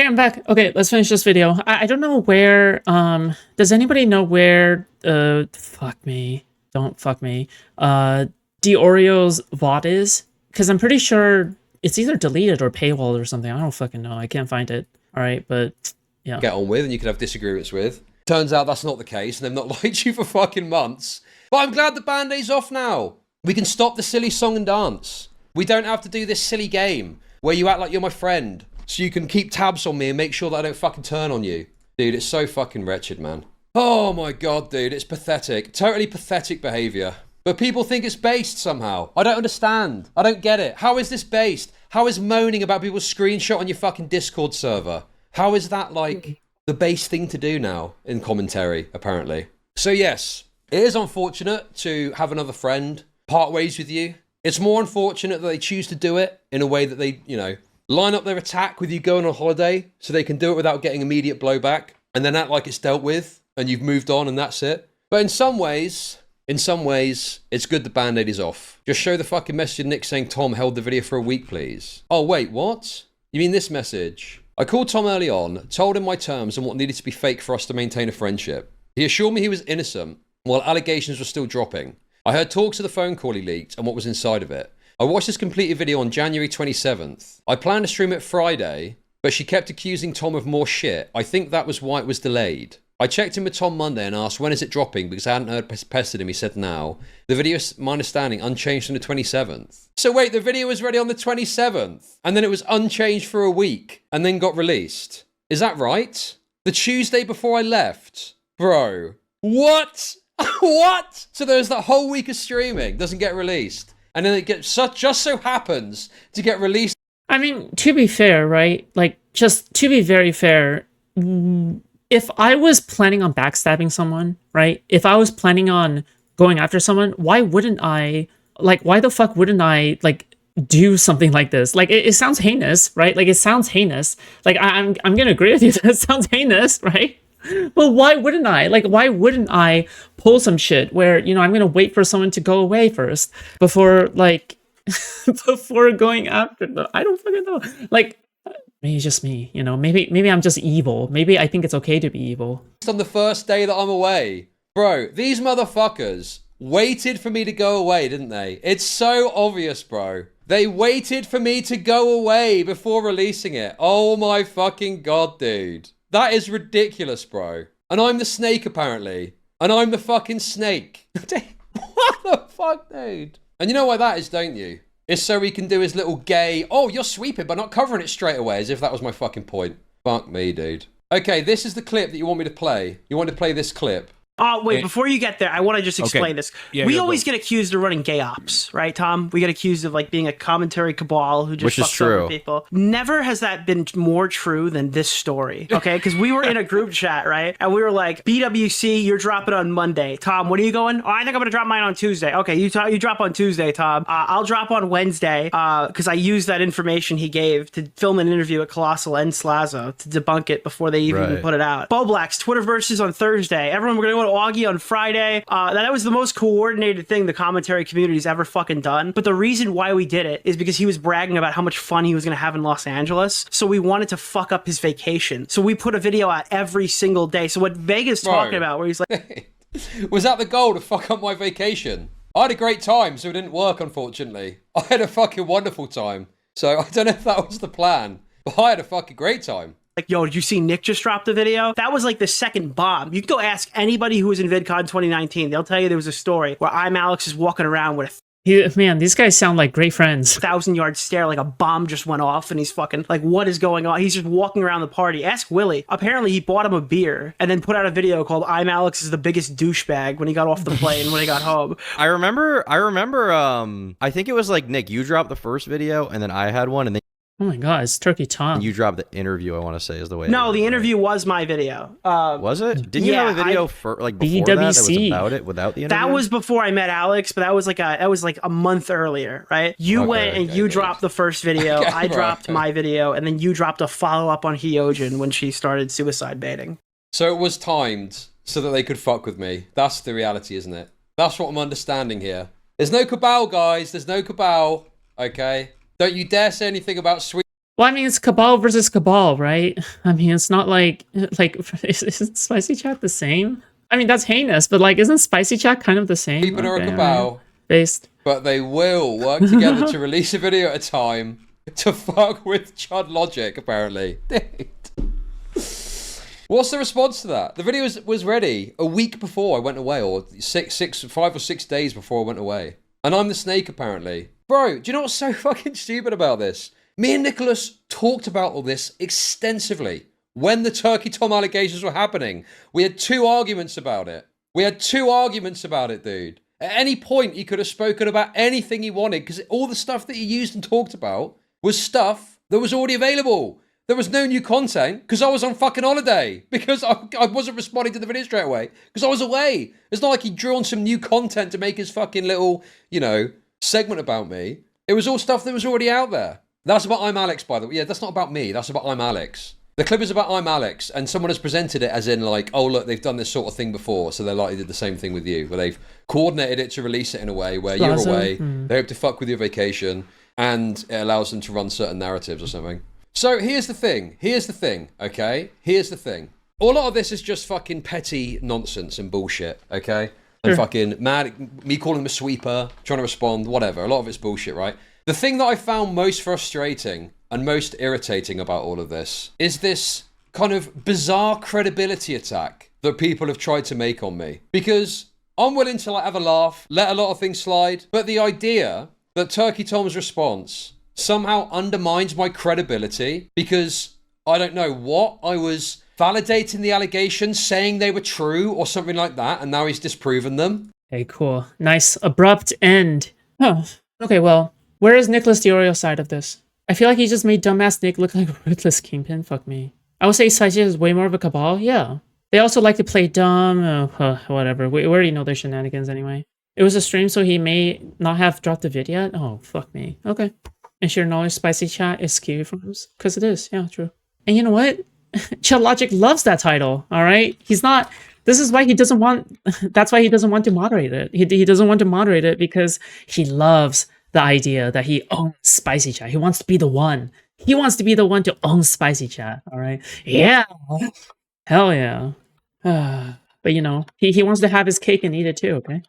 A: Hey, I'm back. Okay, let's finish this video. I don't know where, does anybody know where, fuck me. Don't fuck me. DeOrio's VOD is? Because I'm pretty sure it's either deleted or paywalled or something. I don't fucking know. I can't find it. All right, but yeah.
B: Get on with and you can have disagreements with. Turns out that's not the case and they've not liked you for fucking months. But I'm glad the band-aid's off now. We can stop the silly song and dance. We don't have to do this silly game where you act like you're my friend so you can keep tabs on me and make sure that I don't fucking turn on you. Dude, it's so fucking wretched, man. Oh my god, dude, it's pathetic. Totally pathetic behavior. But people think it's based somehow. I don't understand. I don't get it. How is this based? How is moaning about people's screenshot on your fucking Discord server? How is that, like, the base thing to do now in commentary, apparently? So yes, it is unfortunate to have another friend part ways with you. It's more unfortunate that they choose to do it in a way that they, you know, line up their attack with you going on holiday so they can do it without getting immediate blowback and then act like it's dealt with and you've moved on and that's it. But in some ways, it's good the band-aid is off. Just show the fucking message of Nick saying Tom held the video for a week, please. Oh, wait, what? You mean this message? I called Tom early on, told him my terms and what needed to be fake for us to maintain a friendship. He assured me he was innocent, while allegations were still dropping. I heard talks of the phone call he leaked and what was inside of it. I watched this completed video on January 27th. I planned to stream it Friday, but she kept accusing Tom of more shit. I think that was why it was delayed. I checked in with Tom Monday and asked when is it dropping because I hadn't heard pestered him. He said now. The video is, my understanding, unchanged on the 27th. So wait, the video was ready on the 27th and then it was unchanged for a week and then got released. Is that right? The Tuesday before I left? Bro, what? What? So there's that whole week of streaming, doesn't get released. And then it gets just so happens to get released.
A: I mean, to be fair, right? Like, just to be very fair, if I was planning on backstabbing someone, right? If I was planning on going after someone, why wouldn't I, like, why the fuck wouldn't I, like, do something like this? Like, it sounds heinous, right? Like, it sounds heinous. Like, I'm gonna agree with you that it sounds heinous, right? But why wouldn't I? Like, why wouldn't I pull some shit where, you know, I'm gonna wait for someone to go away first before, like, before going after them? I don't fucking know. Like, maybe it's just me, you know, maybe I'm just evil. Maybe I think it's okay to be evil.
B: On the first day that I'm away. Bro, these motherfuckers waited for me to go away, didn't they? It's so obvious, bro. They waited for me to go away before releasing it. Oh my fucking god, dude. That is ridiculous, bro. And I'm the snake, apparently. And I'm the fucking snake. What the fuck, dude? And you know why that is, don't you? It's so he can do his little gay, oh, you're sweeping, but not covering it straight away, as if that was my fucking point. Fuck me, dude. Okay, this is the clip that you want me to play. You want to play this clip?
E: Oh, wait, before you get there, I want to just explain this.
F: Yeah,
E: we always get accused of running gay ops, right, Tom? We get accused of, like, being a commentary cabal who just fucks over people. Never has that been more true than this story, okay? Because we were in a group chat, right? And we were like, BWC, you're dropping on Monday. Tom, when are you going? Oh, I think I'm going to drop mine on Tuesday. Okay, you drop on Tuesday, Tom. I'll drop on Wednesday because I used that information he gave to film an interview at Colossal and Slazo to debunk it before they even put it out. Bo Black's Twitterverse is on Thursday. Everyone, we're going to go to Augie on Friday. That was the most coordinated thing the commentary community's ever fucking done. But the reason why we did it is because he was bragging about how much fun he was going to have in Los Angeles. So we wanted to fuck up his vacation. So we put a video out every single day. So what Vega's talking about, where he's like...
B: Was that the goal, to fuck up my vacation? I had a great time, so it didn't work, unfortunately. I had a fucking wonderful time. So I don't know if that was the plan, but I had a fucking great time.
E: Like, yo, did you see Nick just dropped the video? That was like the second bomb. You can go ask anybody who was in VidCon 2019. They'll tell you there was a story where I'm Alex is walking around with
A: Man, these guys sound like great friends.
E: 1,000-yard stare, like a bomb just went off, and he's fucking like, what is going on? He's just walking around the party. Ask Willie. Apparently, he bought him a beer and then put out a video called "I'm Alex is the biggest douchebag" when he got off the plane when he got home.
F: I remember. I think it was like Nick. You dropped the first video, and then I had one, and then.
A: Oh my god, it's Turkey Tom.
F: And you dropped the interview, I want to say, is the way.
E: No, the interview was my video.
F: Was it? Didn't you have a video for like before that was about it without the interview?
E: That was before I met Alex, but that was like a month earlier, right? You went and you dropped the first video. I dropped my video, and then you dropped a follow-up on Hyojin when she started suicide baiting.
B: So it was timed so that they could fuck with me. That's the reality, isn't it? That's what I'm understanding here. There's no cabal, guys. There's no cabal. Okay? Don't you dare say anything about sweet.
A: Well, I mean, it's Cabal versus Cabal, right? I mean, it's not like isn't Spicy Chat the same? I mean, that's heinous, but like, isn't Spicy Chat kind of the same?
B: People are a
A: Okay,
B: Cabal,
A: alright. Based.
B: but they will work together to release a video at a time to fuck with Chud Logic, apparently. What's the response to that? The video was ready a week before I went away, or 5 or 6 days before I went away. And I'm the snake, apparently. Bro, do you know what's so fucking stupid about this? Me and Nicholas talked about all this extensively when the Turkey Tom allegations were happening. We had 2 arguments about it. Dude. At any point, he could have spoken about anything he wanted, because all the stuff that he used and talked about was stuff that was already available. There was no new content because I was on fucking holiday, because I wasn't responding to the video straight away because I was away. It's not like he drew on some new content to make his fucking little, segment about me. It was all stuff that was already out there. That's about I'm Alex, by the way. Yeah, that's not about me. That's about I'm Alex. The clip is about I'm Alex, and someone has presented it as in like, oh look, they've done this sort of thing before, so they likely did the same thing with you, where they've coordinated it to release it in a way where you're away, they hope to fuck with your vacation, and it allows them to run certain narratives or something. So here's the thing, okay? Here's the thing. A lot of this is just fucking petty nonsense and bullshit, okay? And fucking mad, me calling him a sweeper, trying to respond, whatever. A lot of it's bullshit, right? The thing that I found most frustrating and most irritating about all of this is this kind of bizarre credibility attack that people have tried to make on me. Because I'm willing to like have a laugh, let a lot of things slide, but the idea that Turkey Tom's response somehow undermines my credibility because I don't know what, I was validating the allegations, saying they were true or something like that, and now he's disproven them.
A: Okay, cool. Nice abrupt end. Oh, okay, well, where is Nicholas DeOrio's side of this? I feel like he just made dumbass Nick look like a ruthless kingpin. Fuck me. I would say Saiji is way more of a cabal. Yeah. They also like to play dumb. Whatever. We already know their shenanigans anyway. It was a stream, so he may not have dropped the vid yet. Oh, fuck me. Okay. And sure knowledge Spicy Chat is Kiwi Farms. Because it is. Yeah, true. And you know what? Chud Logic loves that title. All right. He's not. This is why he doesn't want. That's why he doesn't want to moderate it. He doesn't want to moderate it because he loves the idea that he owns Spicy Chat. He wants to be the one. He wants to be the one to own Spicy Chat. All right. Yeah. Hell yeah. But he wants to have his cake and eat it too. Okay.